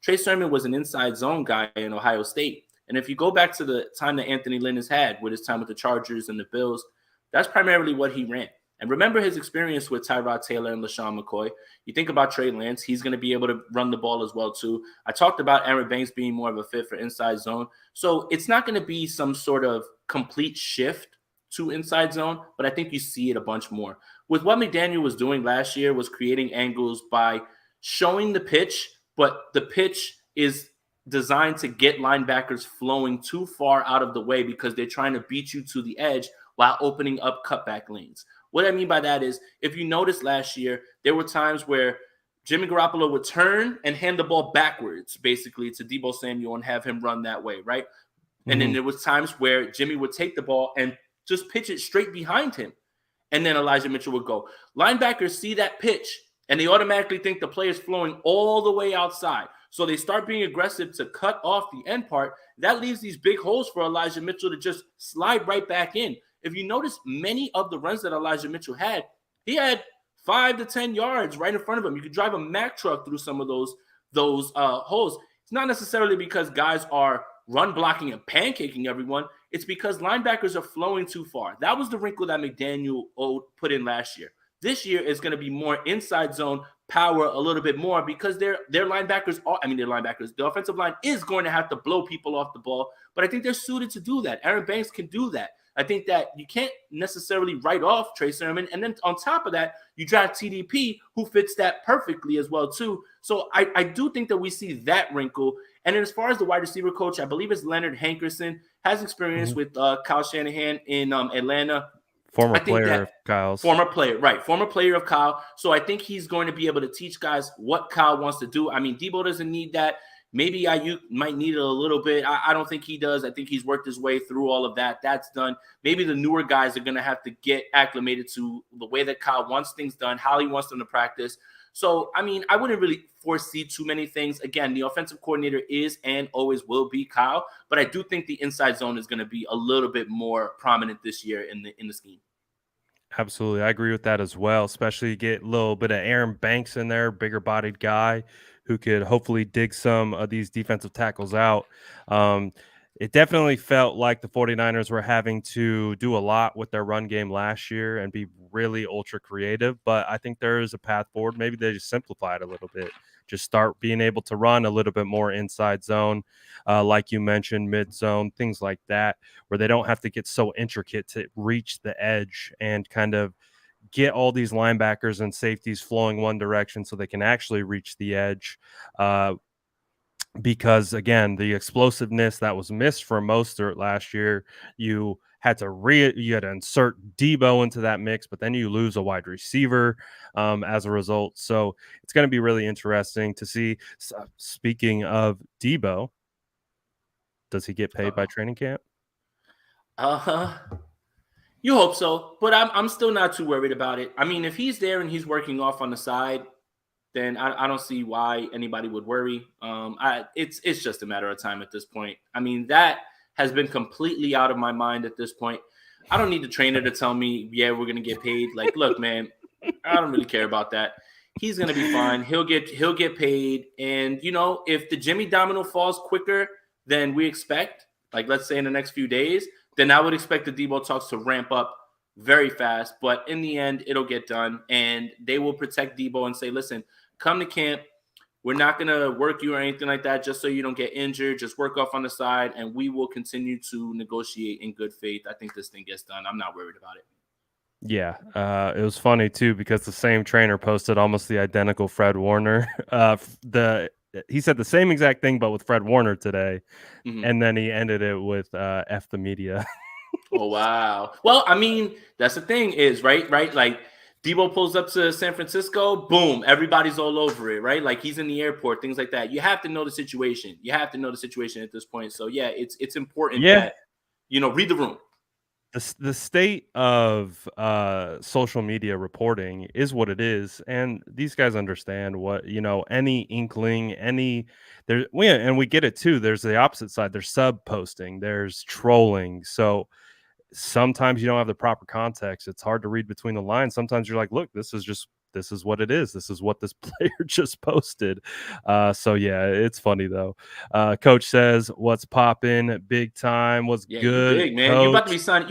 Trey Sermon was an inside zone guy in Ohio State. And if you go back to the time that Anthony Lynn has had with his time with the Chargers and the Bills, that's primarily what he ran. And remember his experience with Tyrod Taylor and LaShawn McCoy. You think about Trey Lance, he's going to be able to run the ball as well, too. I talked about Aaron Banks being more of a fit for inside zone. So it's not going to be some sort of complete shift to inside zone, but I think you see it a bunch more. With what McDaniel was doing last year was creating angles by showing the pitch, but the pitch is designed to get linebackers flowing too far out of the way because they're trying to beat you to the edge while opening up cutback lanes. What I mean by that is, if you noticed last year, there were times where Jimmy Garoppolo would turn and hand the ball backwards, basically, to Deebo Samuel and have him run that way, right? And then there was times where Jimmy would take the ball and just pitch it straight behind him. And then Elijah Mitchell would go. Linebackers see that pitch, and they automatically think the play is flowing all the way outside. So they start being aggressive to cut off the end part. That leaves these big holes for Elijah Mitchell to just slide right back in. If you notice, many of the runs that Elijah Mitchell had, he had 5 to 10 yards right in front of him. You could drive a Mack truck through some of those holes. It's not necessarily because guys are run blocking and pancaking everyone. It's because linebackers are flowing too far. That was the wrinkle that McDaniel put in last year. This year is going to be more inside zone power a little bit more because their linebackers are, the offensive line is going to have to blow people off the ball, but I think they're suited to do that. Aaron Banks can do that. I think that you can't necessarily write off Trey Sermon. And then on top of that, you draft TDP, who fits that perfectly as well, too. So I do think that we see that wrinkle. And then as far as the wide receiver coach, I believe it's Leonard Hankerson, has experience with Kyle Shanahan in Atlanta. Former player of Kyle's. Former player of Kyle. So I think he's going to be able to teach guys what Kyle wants to do. I mean, Deebo doesn't need that. Maybe Aiyuk might need it a little bit. I don't think he does. I think he's worked his way through all of that. That's done. Maybe the newer guys are going to have to get acclimated to the way that Kyle wants things done, how he wants them to practice. So, I mean, I wouldn't really foresee too many things. Again, the offensive coordinator is and always will be Kyle, but I do think the inside zone is going to be a little bit more prominent this year in the scheme. Absolutely. I agree with that as well, especially get a little bit of Aaron Banks in there, bigger bodied guy who could hopefully dig some of these defensive tackles out. it definitely felt like the 49ers were having to do a lot with their run game last year and be really ultra creative, but I think there is a path forward. Maybe they just simplify it a little bit. Just start being able to run a little bit more inside zone, like you mentioned, mid zone, things like that, where they don't have to get so intricate to reach the edge and kind of get all these linebackers and safeties flowing one direction so they can actually reach the edge. Because again, the explosiveness that was missed from Mostert last year, you had to insert Deebo into that mix, but then you lose a wide receiver as a result. So it's going to be really interesting to see. Speaking of Deebo, does he get paid by training camp? You hope so, but I'm still not too worried about it. I mean, if he's there and he's working off on the side, then I don't see why anybody would worry. It's just a matter of time at this point. I mean, that has been completely out of my mind at this point. I don't need the trainer to tell me, yeah, we're gonna get paid. Like, look, man, I don't really care about that. He's gonna be fine. He'll get paid. And if the Jimmy domino falls quicker than we expect, like let's say in the next few days, then I would expect the Deebo talks to ramp up very fast. But in the end, it'll get done, and they will protect Deebo and say, listen, come to camp. We're not going to work you or anything like that just so you don't get injured. Just work off on the side, and we will continue to negotiate in good faith. I think this thing gets done. I'm not worried about it. Yeah, it was funny too because the same trainer posted almost the identical Fred Warner. He said the same exact thing, but with Fred Warner today, and then he ended it with "F the media." Oh wow! Well, I mean, that's the thing is right. Like Deebo pulls up to San Francisco, boom, everybody's all over it, right? Like he's in the airport, things like that. You have to know the situation. You have to know the situation at this point. So yeah, it's important that read the room. The state of social media reporting is what it is, and these guys understand what any inkling, we get it too. There's the opposite side. There's sub posting, there's trolling. So sometimes you don't have the proper context. It's hard to read between the lines. Sometimes you're like, look, this is what it is. This is what this player just posted. So yeah, it's funny though. Coach says, "What's popping? Big time. What's Yeah, you good, big man. You Coach?"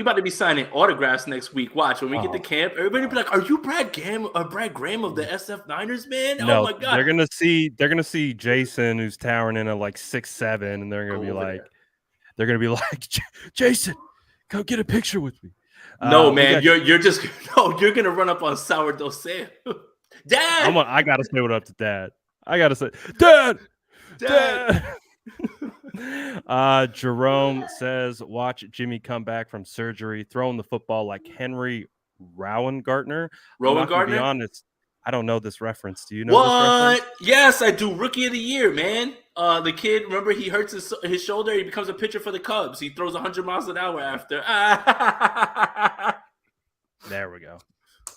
about to be signing autographs next week. Watch when we get to camp. Everybody be like, "Are you Brad Graham of the SF Niners, man?" No, oh my god. they're gonna see Jason, who's towering in at like 6'7", and they're gonna be like, "Jason, come get a picture with me." No, man, you're just you're gonna run up on sourdough Sam. Dad, I gotta say what up to Dad. I gotta say, Dad. Jerome says, "Watch Jimmy come back from surgery, throwing the football like Henry Rowan-Gartner." I'm not gonna be honest. I don't know this reference. Do you know this reference? Yes, I do. Rookie of the year, man. The kid, remember, he hurts his shoulder. He becomes a pitcher for the Cubs. He throws 100 miles an hour after. There we go.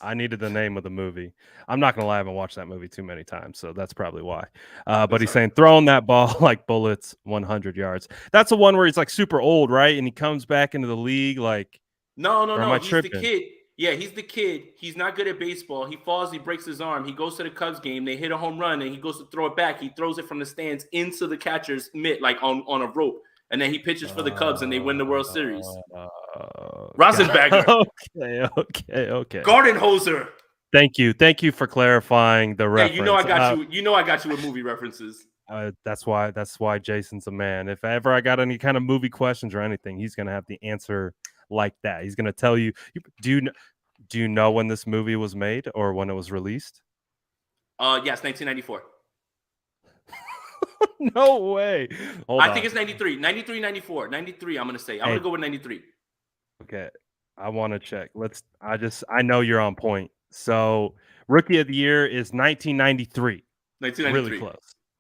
I needed the name of the movie. I'm not gonna lie, I haven't watched that movie too many times, so that's probably why. But he's saying throwing that ball like bullets, 100 yards. That's the one where he's like super old, right? And he comes back into the league like. No. He's the kid. Yeah, he's the kid. He's not good at baseball. He falls. He breaks his arm. He goes to the Cubs game. They hit a home run, and he goes to throw it back. He throws it from the stands into the catcher's mitt, like on a rope. And then he pitches for the Cubs, and they win the World Series. Rosenbagger. Okay. Gardenhoser. Thank you for clarifying the reference. Yeah, I got you. I got you with movie references. That's why Jason's a man. If ever I got any kind of movie questions or anything, he's gonna have the answer like that. He's gonna tell you. Do you know when this movie was made or when it was released? Yes, 1994. No way. I think it's 93, 94, 93. I'm gonna say. I'm gonna go with 93. Okay, I want to check. I know you're on point. So, Rookie of the Year is 1993. 1993.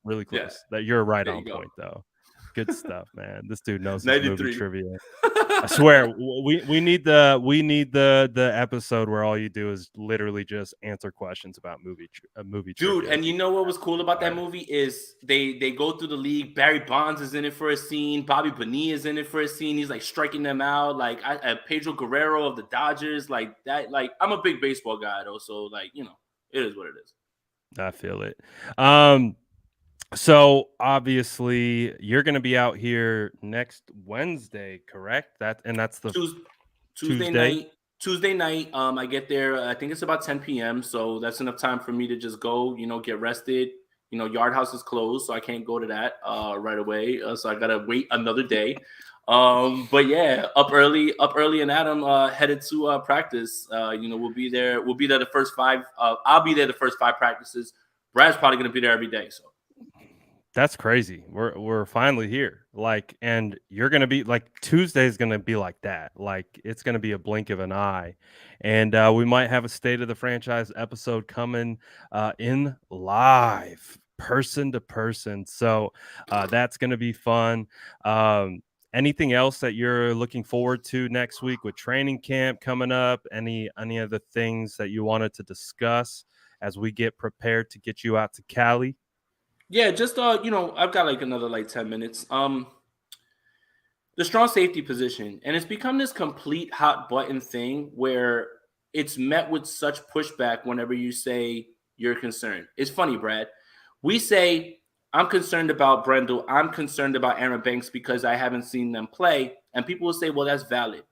Really close. Yeah. That you're right on point though. Good stuff, man. This dude knows his movie trivia. I swear, we need the episode where all you do is literally just answer questions about movie Dude, trivia. And you know what was cool about that movie is they go through the league. Barry Bonds is in it for a scene. Bobby Bonilla is in it for a scene. He's like striking them out. Like Pedro Guerrero of the Dodgers, like that. Like I'm a big baseball guy though, so like it is what it is. I feel it. So obviously you're going to be out here next Wednesday, correct? That's the Tues Tuesday Tuesday. night. Tuesday night, I get there. I think it's about 10 p.m. So that's enough time for me to just go, get rested. Yard House is closed, so I can't go to that right away. So I gotta wait another day. But yeah, up early, and Adam headed to practice. We'll be there. We'll be there the first five. I'll be there the first five practices. Brad's probably gonna be there every day. So That's crazy. We're finally here. Like, and you're gonna be like Tuesday's gonna be like that. Like, it's gonna be a blink of an eye, and we might have a state of the franchise episode coming in live, person to person. So that's gonna be fun. Anything else that you're looking forward to next week with training camp coming up? Any other things that you wanted to discuss as we get prepared to get you out to Cali? yeah, just I've got like another like 10 minutes. The strong safety position, and it's become this complete hot button thing where it's met with such pushback whenever you say you're concerned. It's funny, Brad. We say I'm concerned about Brendel, I'm concerned about Aaron Banks because I haven't seen them play, and people will say, well, that's valid.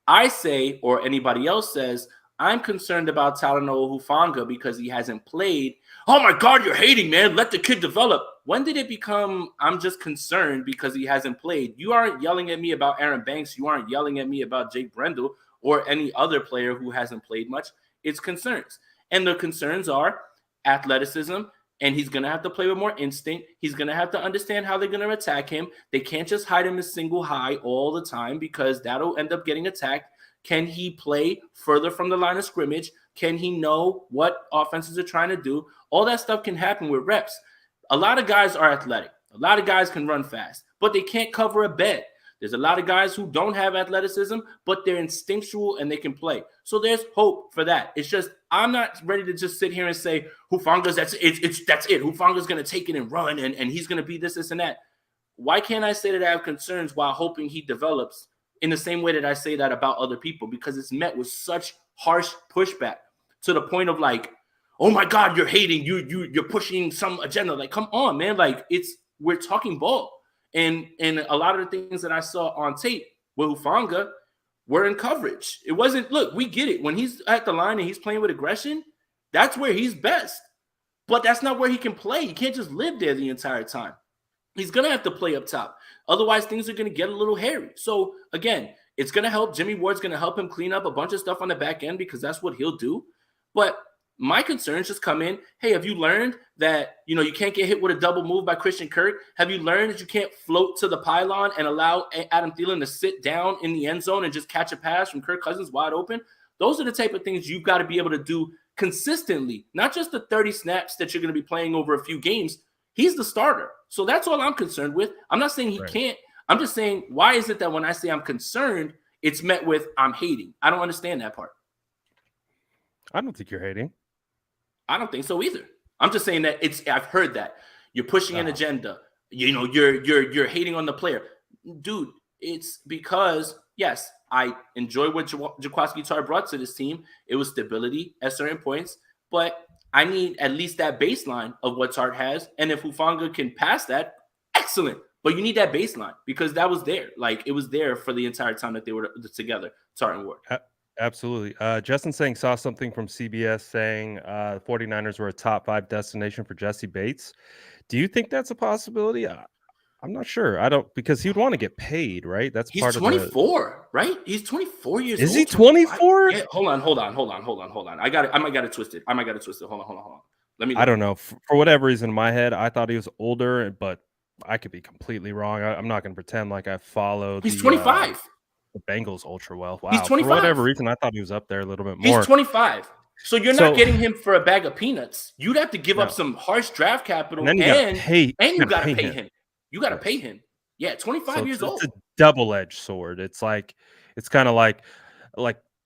I say, or anybody else says, I'm concerned about Talanoa Hufanga because he hasn't played. Oh my God, you're hating, man. Let the kid develop. When did it become I'm just concerned because he hasn't played? You aren't yelling at me about Aaron Banks. You aren't yelling at me about Jake Brendel or any other player who hasn't played much. It's concerns. And the concerns are athleticism, and he's going to have to play with more instinct. He's going to have to understand how they're going to attack him. They can't just hide him in single high all the time because that'll end up getting attacked. Can he play further from the line of scrimmage? Can he know what offenses are trying to do? All that stuff can happen with reps. A lot of guys are athletic. A lot of guys can run fast, but they can't cover a bed. There's a lot of guys who don't have athleticism, but they're instinctual and they can play. So there's hope for that. It's just I'm not ready to just sit here and say Hufanga's that's it. Hufanga's gonna take it and run and he's gonna be this and that. Why can't I say that I have concerns while hoping he develops in the same way that I say that about other people? Because it's met with such harsh pushback to the point of like, oh my God, you're hating, you're pushing some agenda. Like, come on, man. Like we're talking ball. And a lot of the things that I saw on tape with Hufanga were in coverage. It wasn't, look, we get it. When he's at the line and he's playing with aggression, that's where he's best. But that's not where he can play. He can't just live there the entire time. He's going to have to play up top. Otherwise, things are going to get a little hairy. So, again, it's going to help. Jimmy Ward's going to help him clean up a bunch of stuff on the back end because that's what he'll do. But my concerns just come in. Hey, have you learned that, you can't get hit with a double move by Christian Kirk? Have you learned that you can't float to the pylon and allow Adam Thielen to sit down in the end zone and just catch a pass from Kirk Cousins wide open? Those are the type of things you've got to be able to do consistently, not just the 30 snaps that you're going to be playing over a few games. He's the starter. So that's all I'm concerned with. I'm not saying he can't. I'm just saying, why is it that when I say I'm concerned, it's met with I'm hating? I don't understand that part. I don't think you're hating. I don't think so either. I'm just saying that I've heard that you're pushing an agenda. You're hating on the player, dude. It's because yes, I enjoy what Jaquiski Tartt brought to this team. It was stability at certain points, but I need at least that baseline of what Tartt has. And if Hufanga can pass that, excellent. But you need that baseline because that was there. Like it was there for the entire time that they were together, Tartt and Ward. Absolutely. Justin saying saw something from CBS saying 49ers were a top 5 destination for Jesse Bates. Do you think that's a possibility? I'm not sure. I don't because he'd want to get paid, right? That's He's part of the 24, right? He's 24 years Is old. he 24? Yeah, hold on. I might got it twisted. Hold on. Let me I don't know. For whatever reason in my head, I thought he was older, but I could be completely wrong. I'm not going to pretend like I follow He's 25. the Bengals ultra well. He's Wow. For 25. whatever reason, I thought he was up there a little bit more. He's 25. So you're not getting him for a bag of peanuts. You'd have to give up some harsh draft capital, and then you got to pay him. You got to pay him. Yeah, 25 years old. It's a double-edged sword. It's kind of like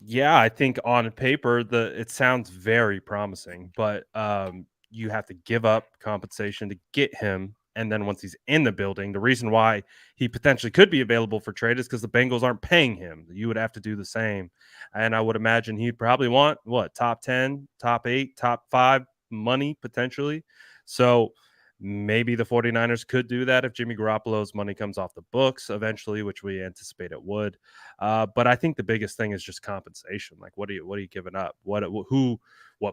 yeah, I think on paper it sounds very promising, but you have to give up compensation to get him. And then once he's in the building, the reason why he potentially could be available for trade is because the Bengals aren't paying him. You would have to do the same. And I would imagine he'd probably want top 10, top 8, top 5 money potentially. So Maybe the 49ers could do that if Jimmy Garoppolo's money comes off the books eventually, which we anticipate it would. But I think the biggest thing is just compensation. Like, what are you giving up? What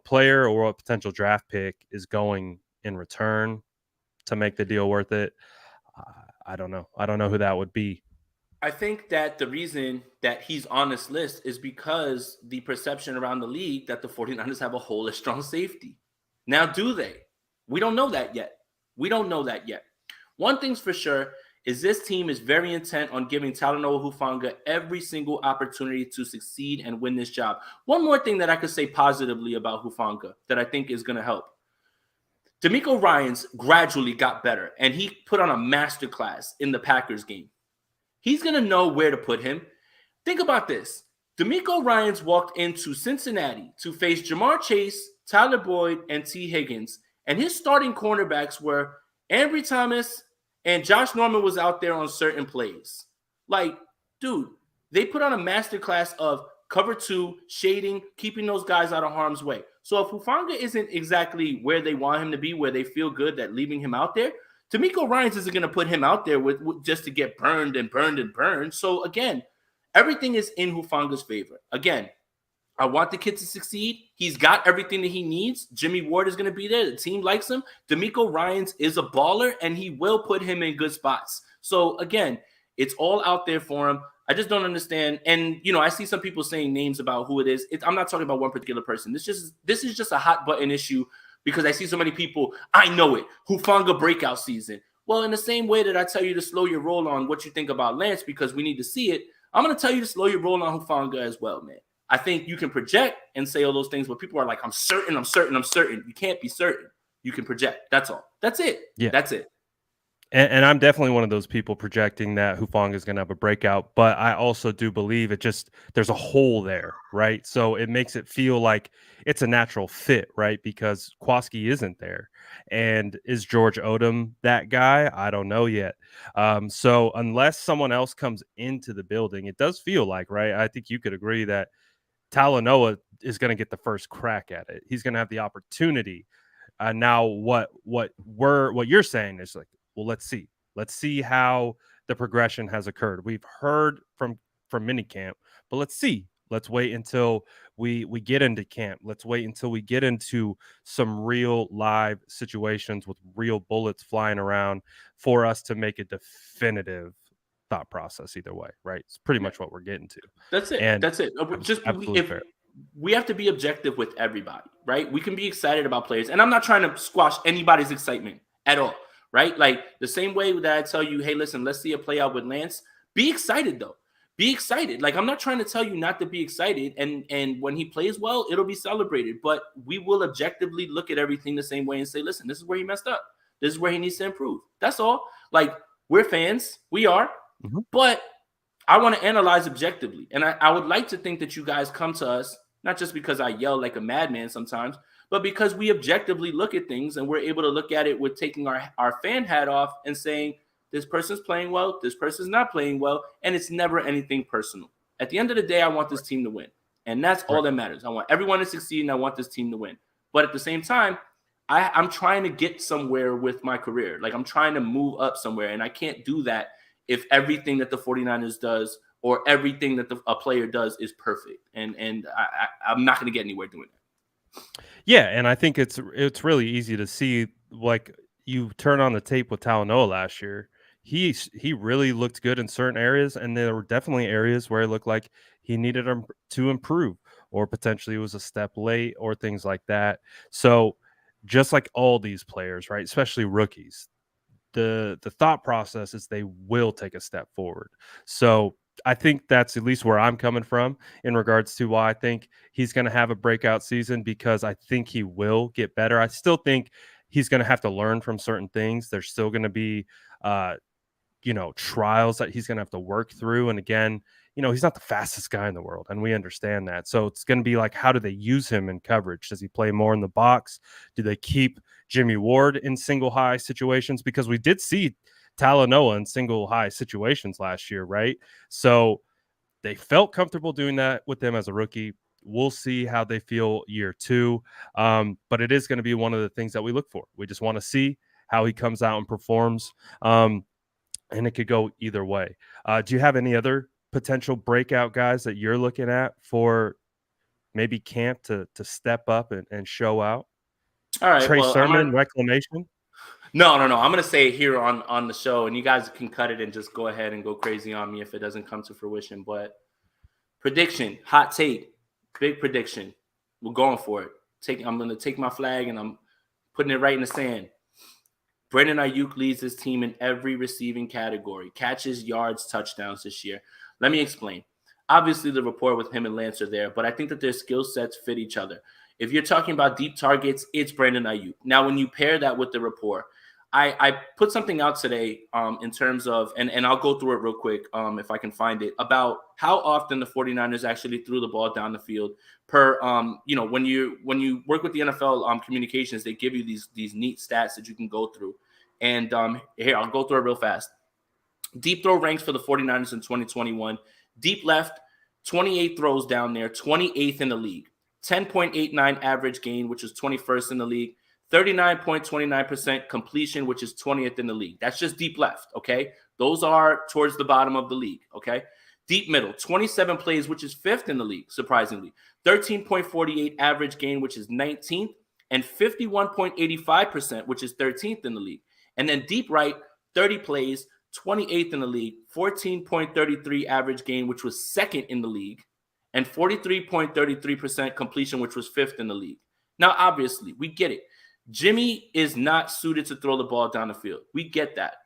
player or what potential draft pick is going in return to make the deal worth it? I don't know. I don't know who that would be. I think that the reason that he's on this list is because the perception around the league that the 49ers have a hole of strong safety. Now, do they? We don't know that yet. We don't know that yet. One thing's for sure is this team is very intent on giving Talanoa Hufanga every single opportunity to succeed and win this job. One more thing that I could say positively about Hufanga that I think is going to help. DeMeco Ryans gradually got better, and he put on a masterclass in the Packers game. He's going to know where to put him. Think about this. DeMeco Ryans walked into Cincinnati to face Jamar Chase, Tyler Boyd, and T. Higgins, and his starting cornerbacks were Ambry Thomas and Josh Norman was out there on certain plays. Like, dude, they put on a masterclass of cover two, shading, keeping those guys out of harm's way. So if Hufanga isn't exactly where they want him to be, where they feel good that leaving him out there, DeMeco Ryans isn't going to put him out there with just to get burned and burned and burned. So again, everything is in Hufanga's favor. Again, I want the kid to succeed. He's got everything that he needs. Jimmy Ward is going to be there. The team likes him. DeMeco Ryans is a baller, and he will put him in good spots. So again, it's all out there for him. I just don't understand. And, you know, I see some people saying names about who it is. I'm not talking about one particular person. This is just a hot button issue because I see so many people, I know it, Hufanga breakout season. Well, in the same way that I tell you to slow your roll on what you think about Lance because we need to see it, I'm going to tell you to slow your roll on Hufanga as well, man. I think you can project and say all those things, but people are like, I'm certain. You can't be certain. You can project. That's all. That's it. Yeah. That's it. And I'm definitely one of those people projecting that Hufanga is going to have a breakout, but I also do believe there's a hole there, right? So it makes it feel like it's a natural fit, right? Because Kwaski isn't there. And is George Odom that guy? I don't know yet. So unless someone else comes into the building, it does feel like, right? I think you could agree that Talanoa is going to get the first crack at it. He's going to have the opportunity. Now, what you're saying is like, well, let's see how the progression has occurred. We've heard from minicamp, but let's see. Let's wait until we get into camp. Let's wait until we get into some real live situations with real bullets flying around for us to make a definitive thought process either way, right? It's pretty much what we're getting to. That's it. And That's it. Just absolutely we have to be objective with everybody, right? We can be excited about players, and I'm not trying to squash anybody's excitement at all, right? Like the same way that I tell you, hey, listen, let's see a play out with Lance. Be excited though. Be excited. Like I'm not trying to tell you not to be excited, and when he plays well, it'll be celebrated. But we will objectively look at everything the same way and say, listen, this is where he messed up. This is where he needs to improve. That's all. Like we're fans, we are, but I want to analyze objectively. And I would like to think that you guys come to us, not just because I yell like a madman sometimes, but because we objectively look at things and we're able to look at it with taking our fan hat off and saying, this person's playing well, this person's not playing well, and it's never anything personal. At the end of the day, I want this team to win. And that's all that matters. I want everyone to succeed, and I want this team to win. But at the same time, I'm trying to get somewhere with my career. Like I'm trying to move up somewhere, and I can't do that if everything that the 49ers does or everything that a player does is perfect. And I'm not going to get anywhere doing that. Yeah, and I think it's really easy to see, like you turn on the tape with Talanoa last year, he really looked good in certain areas, and there were definitely areas where it looked like he needed to improve or potentially was a step late or things like that. So just like all these players, right, especially rookies, the thought process is they will take a step forward. So I think that's at least where I'm coming from in regards to why I think he's going to have a breakout season, because I think he will get better. I still think he's going to have to learn from certain things. There's still going to be, trials that he's going to have to work through. And again, he's not the fastest guy in the world, and we understand that. So it's going to be like, how do they use him in coverage? Does he play more in the box? Do they keep Jimmy Ward in single high situations? Because we did see Talanoa in single high situations last year, right? So they felt comfortable doing that with him as a rookie. We'll see how they feel year two. But it is going to be one of the things that we look for. We just want to see how he comes out and performs. And it could go either way. Do you have any other potential breakout guys that you're looking at for maybe camp to step up and show out? All right. Trey Well, Sermon, reclamation? no. I'm gonna say it here on the show, and you guys can cut it and just go ahead and go crazy on me if it doesn't come to fruition. But prediction, hot take, big prediction. We're going for it. I'm gonna take my flag and I'm putting it right in the sand. Brandon Aiyuk leads his team in every receiving category, catches, yards, touchdowns this year. Let me explain. Obviously, the rapport with him and Lance are there, but I think that their skill sets fit each other. If you're talking about deep targets, it's Brandon Aiyuk. Now, when you pair that with the rapport, I put something out today in terms of, and I'll go through it real quick if I can find it, about how often the 49ers actually threw the ball down the field per, when you work with the NFL communications, they give you these neat stats that you can go through. And here, I'll go through it real fast. Deep throw ranks for the 49ers in 2021. Deep left, 28 throws down there, 28th in the league. 10.89 average gain, which is 21st in the league. 39.29% completion, which is 20th in the league. That's just deep left, okay? Those are towards the bottom of the league, okay? Deep middle, 27 plays, which is 5th in the league, surprisingly. 13.48 average gain, which is 19th, and 51.85%, which is 13th in the league. And then deep right, 30 plays, 28th in the league, 14.33 average gain, which was 2nd in the league, and 43.33% completion, which was 5th in the league. Now, obviously, we get it. Jimmy is not suited to throw the ball down the field. We get that.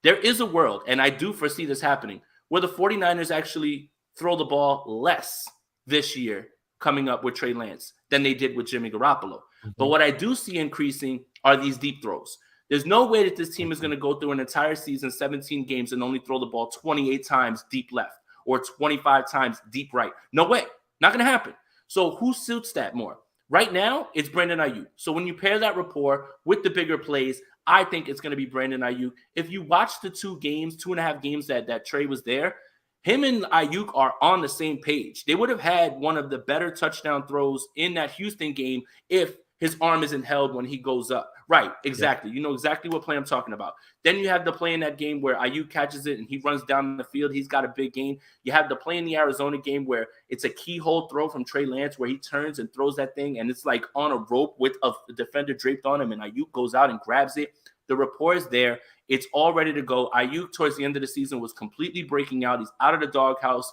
There is a world, and I do foresee this happening, where the 49ers actually throw the ball less this year coming up with Trey Lance than they did with Jimmy Garoppolo. Mm-hmm. But what I do see increasing are these deep throws. There's no way that this team is going to go through an entire season, 17 games, and only throw the ball 28 times deep left or 25 times deep right. No way. Not going to happen. So who suits that more? Right now, it's Brandon Aiyuk. So when you pair that rapport with the bigger plays, I think it's going to be Brandon Aiyuk. If you watch the 2.5 games that Trey was there, him and Aiyuk are on the same page. They would have had one of the better touchdown throws in that Houston game if his arm isn't held when he goes up. Right, exactly. Yeah. You know exactly what play I'm talking about. Then you have the play in that game where Aiyuk catches it and he runs down the field. He's got a big gain. You have the play in the Arizona game where it's a keyhole throw from Trey Lance where he turns and throws that thing, and it's like on a rope with a defender draped on him, and Aiyuk goes out and grabs it. The rapport is there. It's all ready to go. Aiyuk, towards the end of the season, was completely breaking out. He's out of the doghouse.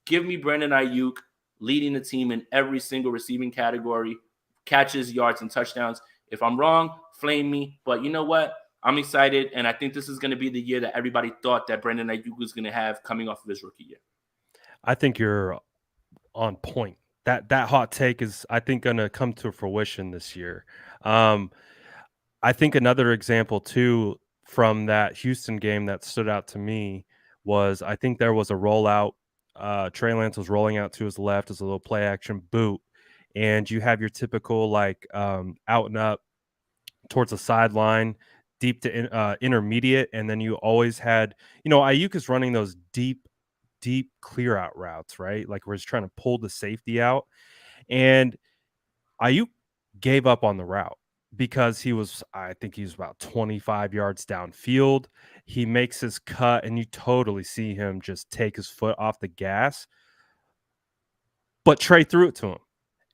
Give me Brandon Aiyuk leading the team in every single receiving category, catches, yards, and touchdowns. If I'm wrong, flame me. But you know what? I'm excited, and I think this is going to be the year that everybody thought that Brandon Aiyuk was going to have coming off of his rookie year. I think you're on point. That hot take is, I think, going to come to fruition this year. I think another example, too, from that Houston game that stood out to me was, I think there was a rollout. Trey Lance was rolling out to his left as a little play action boot. And you have your typical out and up towards the sideline, deep to intermediate, and then you always had, Aiyuk is running those deep clear out routes, right? Like we're just trying to pull the safety out, and Aiyuk gave up on the route because I think he was about 25 yards downfield. He makes his cut, and you totally see him just take his foot off the gas. But Trey threw it to him.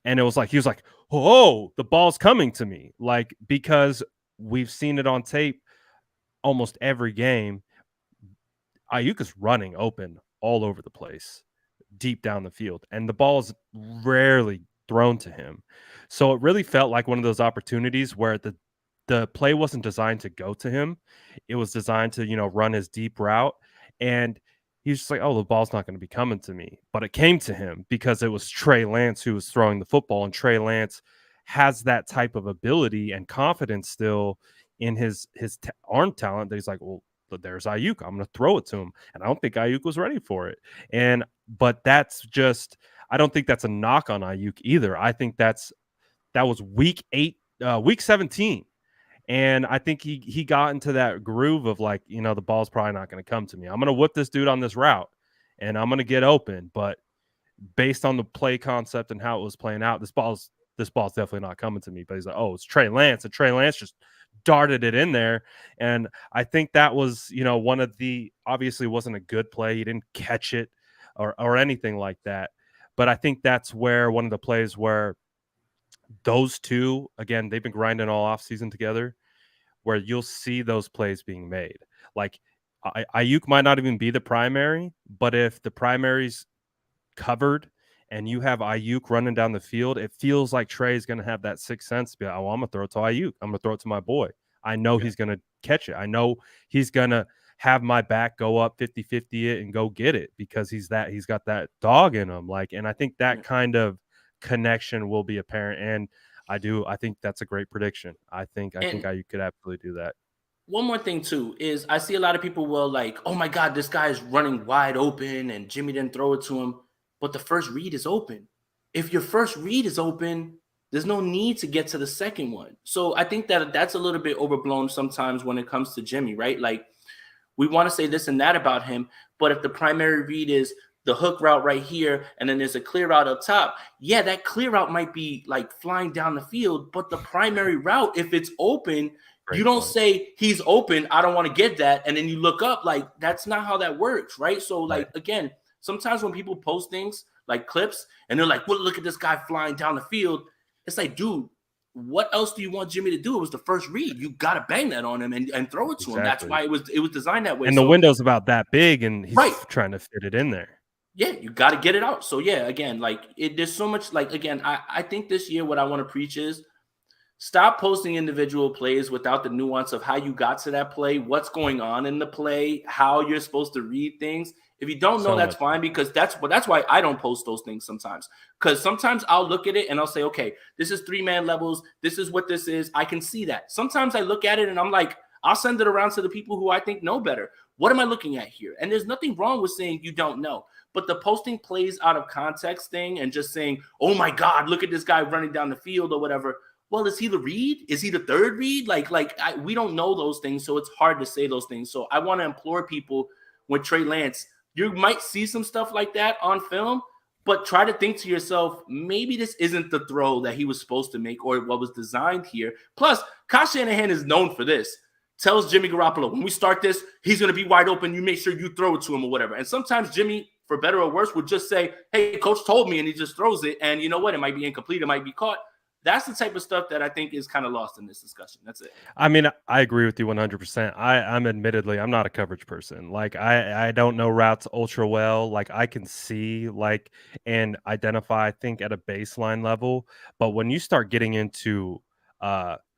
And it was like, he was like, oh, the ball's coming to me. Like, because we've seen it on tape almost every game. Aiyuk is running open all over the place, deep down the field. And the ball is rarely thrown to him. So it really felt like one of those opportunities where the play wasn't designed to go to him. It was designed to, run his deep route. And he's just like, oh, the ball's not going to be coming to me. But it came to him because it was Trey Lance who was throwing the football. And Trey Lance has that type of ability and confidence still in his arm talent that he's like, well, there's Aiyuk. I'm going to throw it to him. And I don't think Aiyuk was ready for it. But that's just, I don't think that's a knock on Aiyuk either. I think that was week 17. And I think he got into that groove of like, the ball's probably not going to come to me. I'm going to whip this dude on this route and I'm going to get open. But based on the play concept and how it was playing out, this ball's this ball's definitely not coming to me. But he's like, oh, it's Trey Lance, and Trey Lance just darted it in there. And I think that was, one of the, obviously wasn't a good play. He didn't catch it or anything like that. But I think that's where one of the plays where those two, again, they've been grinding all off season together, where you'll see those plays being made. Like Aiyuk might not even be the primary, but if the primary's covered and you have Aiyuk running down the field, it feels like Trey's going to have that sixth sense to be like, oh, I'm going to throw it to Aiyuk. I'm going to throw it to my boy. I know he's going to catch it. I know he's going to have my back, go up 50-50 it and go get it because he's got that dog in him. And I think that kind of connection will be apparent. And I think that's a great prediction. I think Aiyuk could absolutely do that. One more thing too is I see a lot of people will like, oh my God, this guy is running wide open and Jimmy didn't throw it to him, but the first read is open. If your first read is open, there's no need to get to the second one. So I think that that's a little bit overblown sometimes when it comes to Jimmy, right? Like we want to say this and that about him, but if the primary read is the hook route right here, and then there's a clear route up top. Yeah, that clear route might be like flying down the field, but the primary route, if it's open, you don't say he's open, I don't want to get that. And then you look up, like, that's not how that works, right? So, like, again, sometimes when people post things like clips and they're like, well, look at this guy flying down the field. It's like, dude, what else do you want Jimmy to do? It was the first read. You got to bang that on him and throw it to him. That's why it was designed that way. And the window's about that big and he's trying to fit it in there. Yeah, you got to get it out. So, yeah, again, like, there's so much, like, again, I think this year what I want to preach is stop posting individual plays without the nuance of how you got to that play, what's going on in the play, how you're supposed to read things. If you don't know, that's fine, because that's why I don't post those things sometimes. Because sometimes I'll look at it and I'll say, okay, this is 3-man levels. This is what this is. I can see that. Sometimes I look at it and I'm like, I'll send it around to the people who I think know better. What am I looking at here? And there's nothing wrong with saying you don't know. But the posting plays out of context thing and just saying, oh my God, look at this guy running down the field or whatever. Well, is he the read? Is he the third read? We don't know those things, so it's hard to say those things. So I want to implore people with Trey Lance, you might see some stuff like that on film, but try to think to yourself, maybe this isn't the throw that he was supposed to make or what was designed here. Plus, Kyle Shanahan is known for this. Tells Jimmy Garoppolo, when we start this, he's going to be wide open. You make sure you throw it to him or whatever. And sometimes Jimmy, for better or worse, would just say, hey, coach told me, and he just throws it. And you know what? It might be incomplete. It might be caught. That's the type of stuff that I think is kind of lost in this discussion. That's it. I mean, I agree with you 100%. I'm not a coverage person. Like I don't know routes ultra well. Like I can see and identify, I think, at a baseline level. But when you start getting into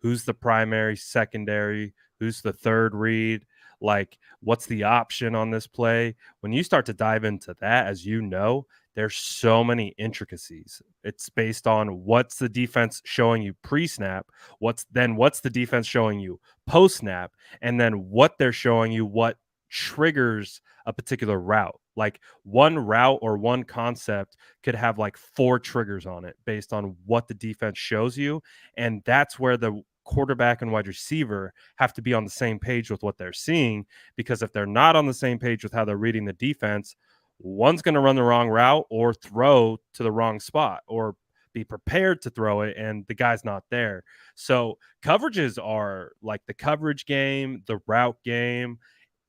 who's the primary, secondary, who's the third read, like what's the option on this play, when you start to dive into that, as you know, there's so many intricacies. It's based on what's the defense showing you pre-snap, what's the defense showing you post-snap, and then what they're showing you, what triggers a particular route. Like one route or one concept could have like 4 triggers on it based on what the defense shows you. And that's where the quarterback and wide receiver have to be on the same page with what they're seeing, because if they're not on the same page with how they're reading the defense, one's going to run the wrong route or throw to the wrong spot or be prepared to throw it, and the guy's not there. So coverages are like the coverage game, the route game.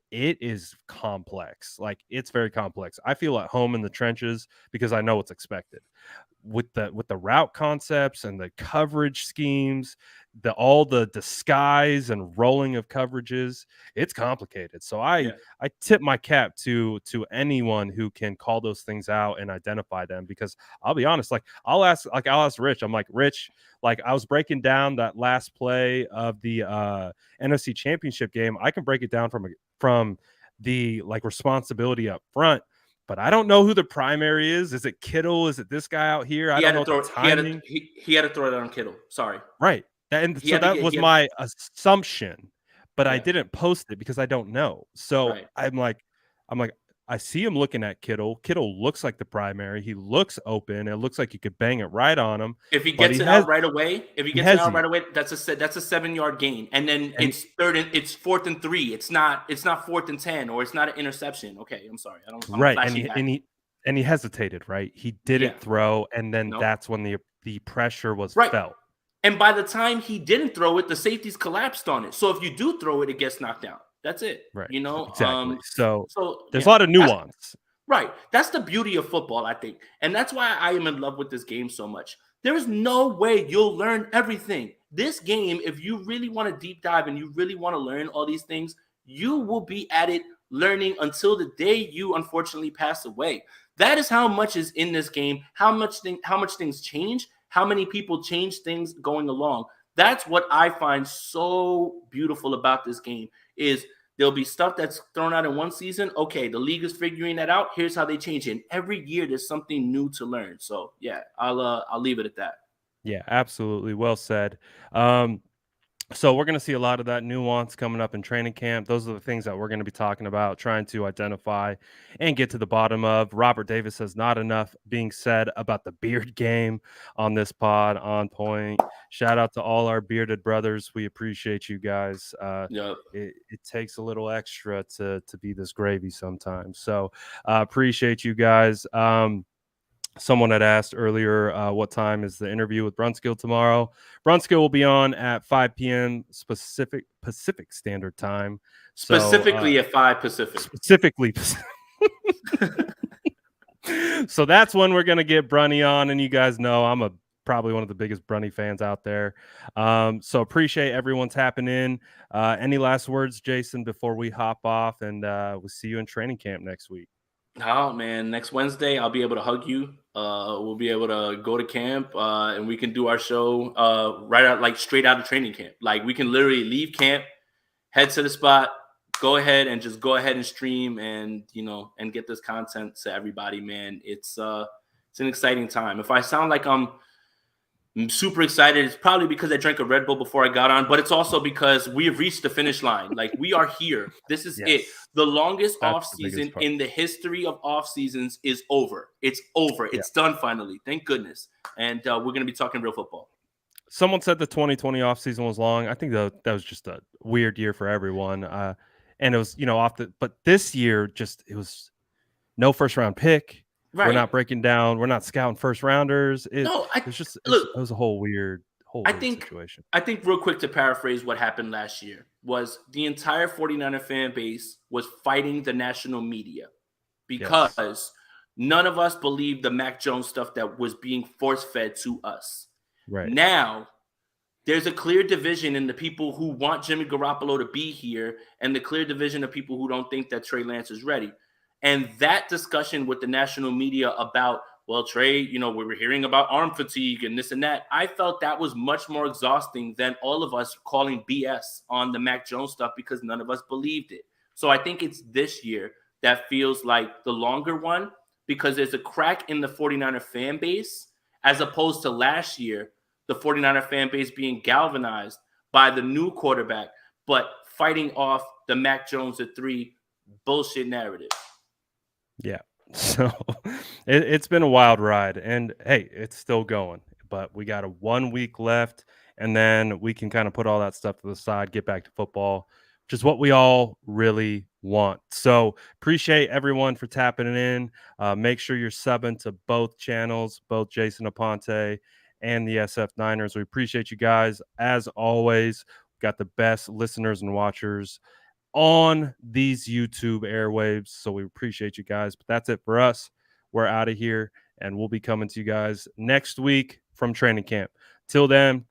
It is complex. Like it's very complex. I feel at home in the trenches because I know what's expected. With the route concepts and the coverage schemes, all the disguise and rolling of coverages, it's complicated. So I tip my cap to anyone who can call those things out and identify them, because I'll be honest, I'll ask Rich. I'm like, Rich, like I was breaking down that last play of the NFC Championship game. I can break it down from the responsibility up front, but I don't know who the primary is. Is it Kittle? Is it this guy out here? I don't know the timing. He had to throw it on Kittle. Sorry. Right. That was my assumption, but I didn't post it because I don't know. So I'm like, I see him looking at Kittle. Kittle looks like the primary. He looks open. It looks like you could bang it right on him. If he gets it out right away, that's a 7-yard gain. And then it's 4th and 3. It's not 4th and 10, or it's not an interception. Okay, I'm sorry. I'm right. And he hesitated, right? He didn't throw, and then that's when the the pressure was Right. felt. And by the time he didn't throw it, the safeties collapsed on it. So if you do throw it, it gets knocked down. That's it. Right. You know. Exactly. So So there's yeah, a lot of that's nuance. right. That's the beauty of football, I think. And that's why I am in love with this game so much. There is no way you'll learn everything. This game, if you really want to deep dive and you really want to learn all these things, you will be at it learning until the day you unfortunately pass away. That is how much is in this game, how much things change, how many people change things going along. That's what I find so beautiful about this game is there'll be stuff that's thrown out in one season. Okay, the league is figuring that out. Here's how they change it. And every year there's something new to learn. So yeah, I'll leave it at that. Yeah, absolutely. Well said. So we're going to see a lot of that nuance coming up in training camp. Those are the things that we're going to be talking about, trying to identify and get to the bottom of. Robert Davis says not enough being said about the beard game on this pod. On point. Shout out to all our bearded brothers. We appreciate you guys. Yep. It takes a little extra to be this gravy sometimes. So appreciate you guys. Someone had asked earlier, what time is the interview with Brunskill tomorrow? Brunskill will be on at 5 p.m. Pacific Standard Time. Specifically at 5 Pacific. Specifically. So that's when we're going to get Brunny on. And you guys know I'm probably one of the biggest Brunny fans out there. So appreciate everyone tapping in. Any last words, Jason, before we hop off? And we'll see you in training camp next week. Oh man, next Wednesday I'll be able to hug you. We'll be able to go to camp, and we can do our show right out, like straight out of training camp. Like we can literally leave camp, head to the spot, go ahead and stream, and and get this content to everybody. Man, it's an exciting time. If I sound like I'm super excited, it's probably because I drank a Red Bull before I got on, but it's also because we have reached the finish line. Like we are here. This is it. The longest off season in the history of off seasons is over. It's over. It's done finally. Thank goodness. And we're going to be talking real football. Someone said the 2020 off season was long. I think that was just a weird year for everyone. And it was, but this year it was no first round pick. Right. We're not breaking down. We're not scouting first rounders. It was a whole weird situation. I think real quick to paraphrase what happened last year was the entire 49er fan base was fighting the national media because none of us believed the Mac Jones stuff that was being force fed to us. Right. Now, there's a clear division in the people who want Jimmy Garoppolo to be here and the clear division of people who don't think that Trey Lance is ready. And that discussion with the national media about, well, Trey, we were hearing about arm fatigue and this and that. I felt that was much more exhausting than all of us calling BS on the Mac Jones stuff because none of us believed it. So I think it's this year that feels like the longer one because there's a crack in the 49er fan base as opposed to last year, the 49er fan base being galvanized by the new quarterback, but fighting off the Mac Jones at 3 bullshit narrative. Yeah. So it's been a wild ride, and hey, it's still going, but we got 1 week left, and then we can kind of put all that stuff to the side, get back to football, which is what we all really want. So appreciate everyone for tapping in. Make sure you're subbing to both channels, both Jason Aponte and the SF Niners. We appreciate you guys. As always, we've got the best listeners and watchers on these YouTube airwaves. So we appreciate you guys. But that's it for us. We're out of here, and we'll be coming to you guys next week from training camp. Till then,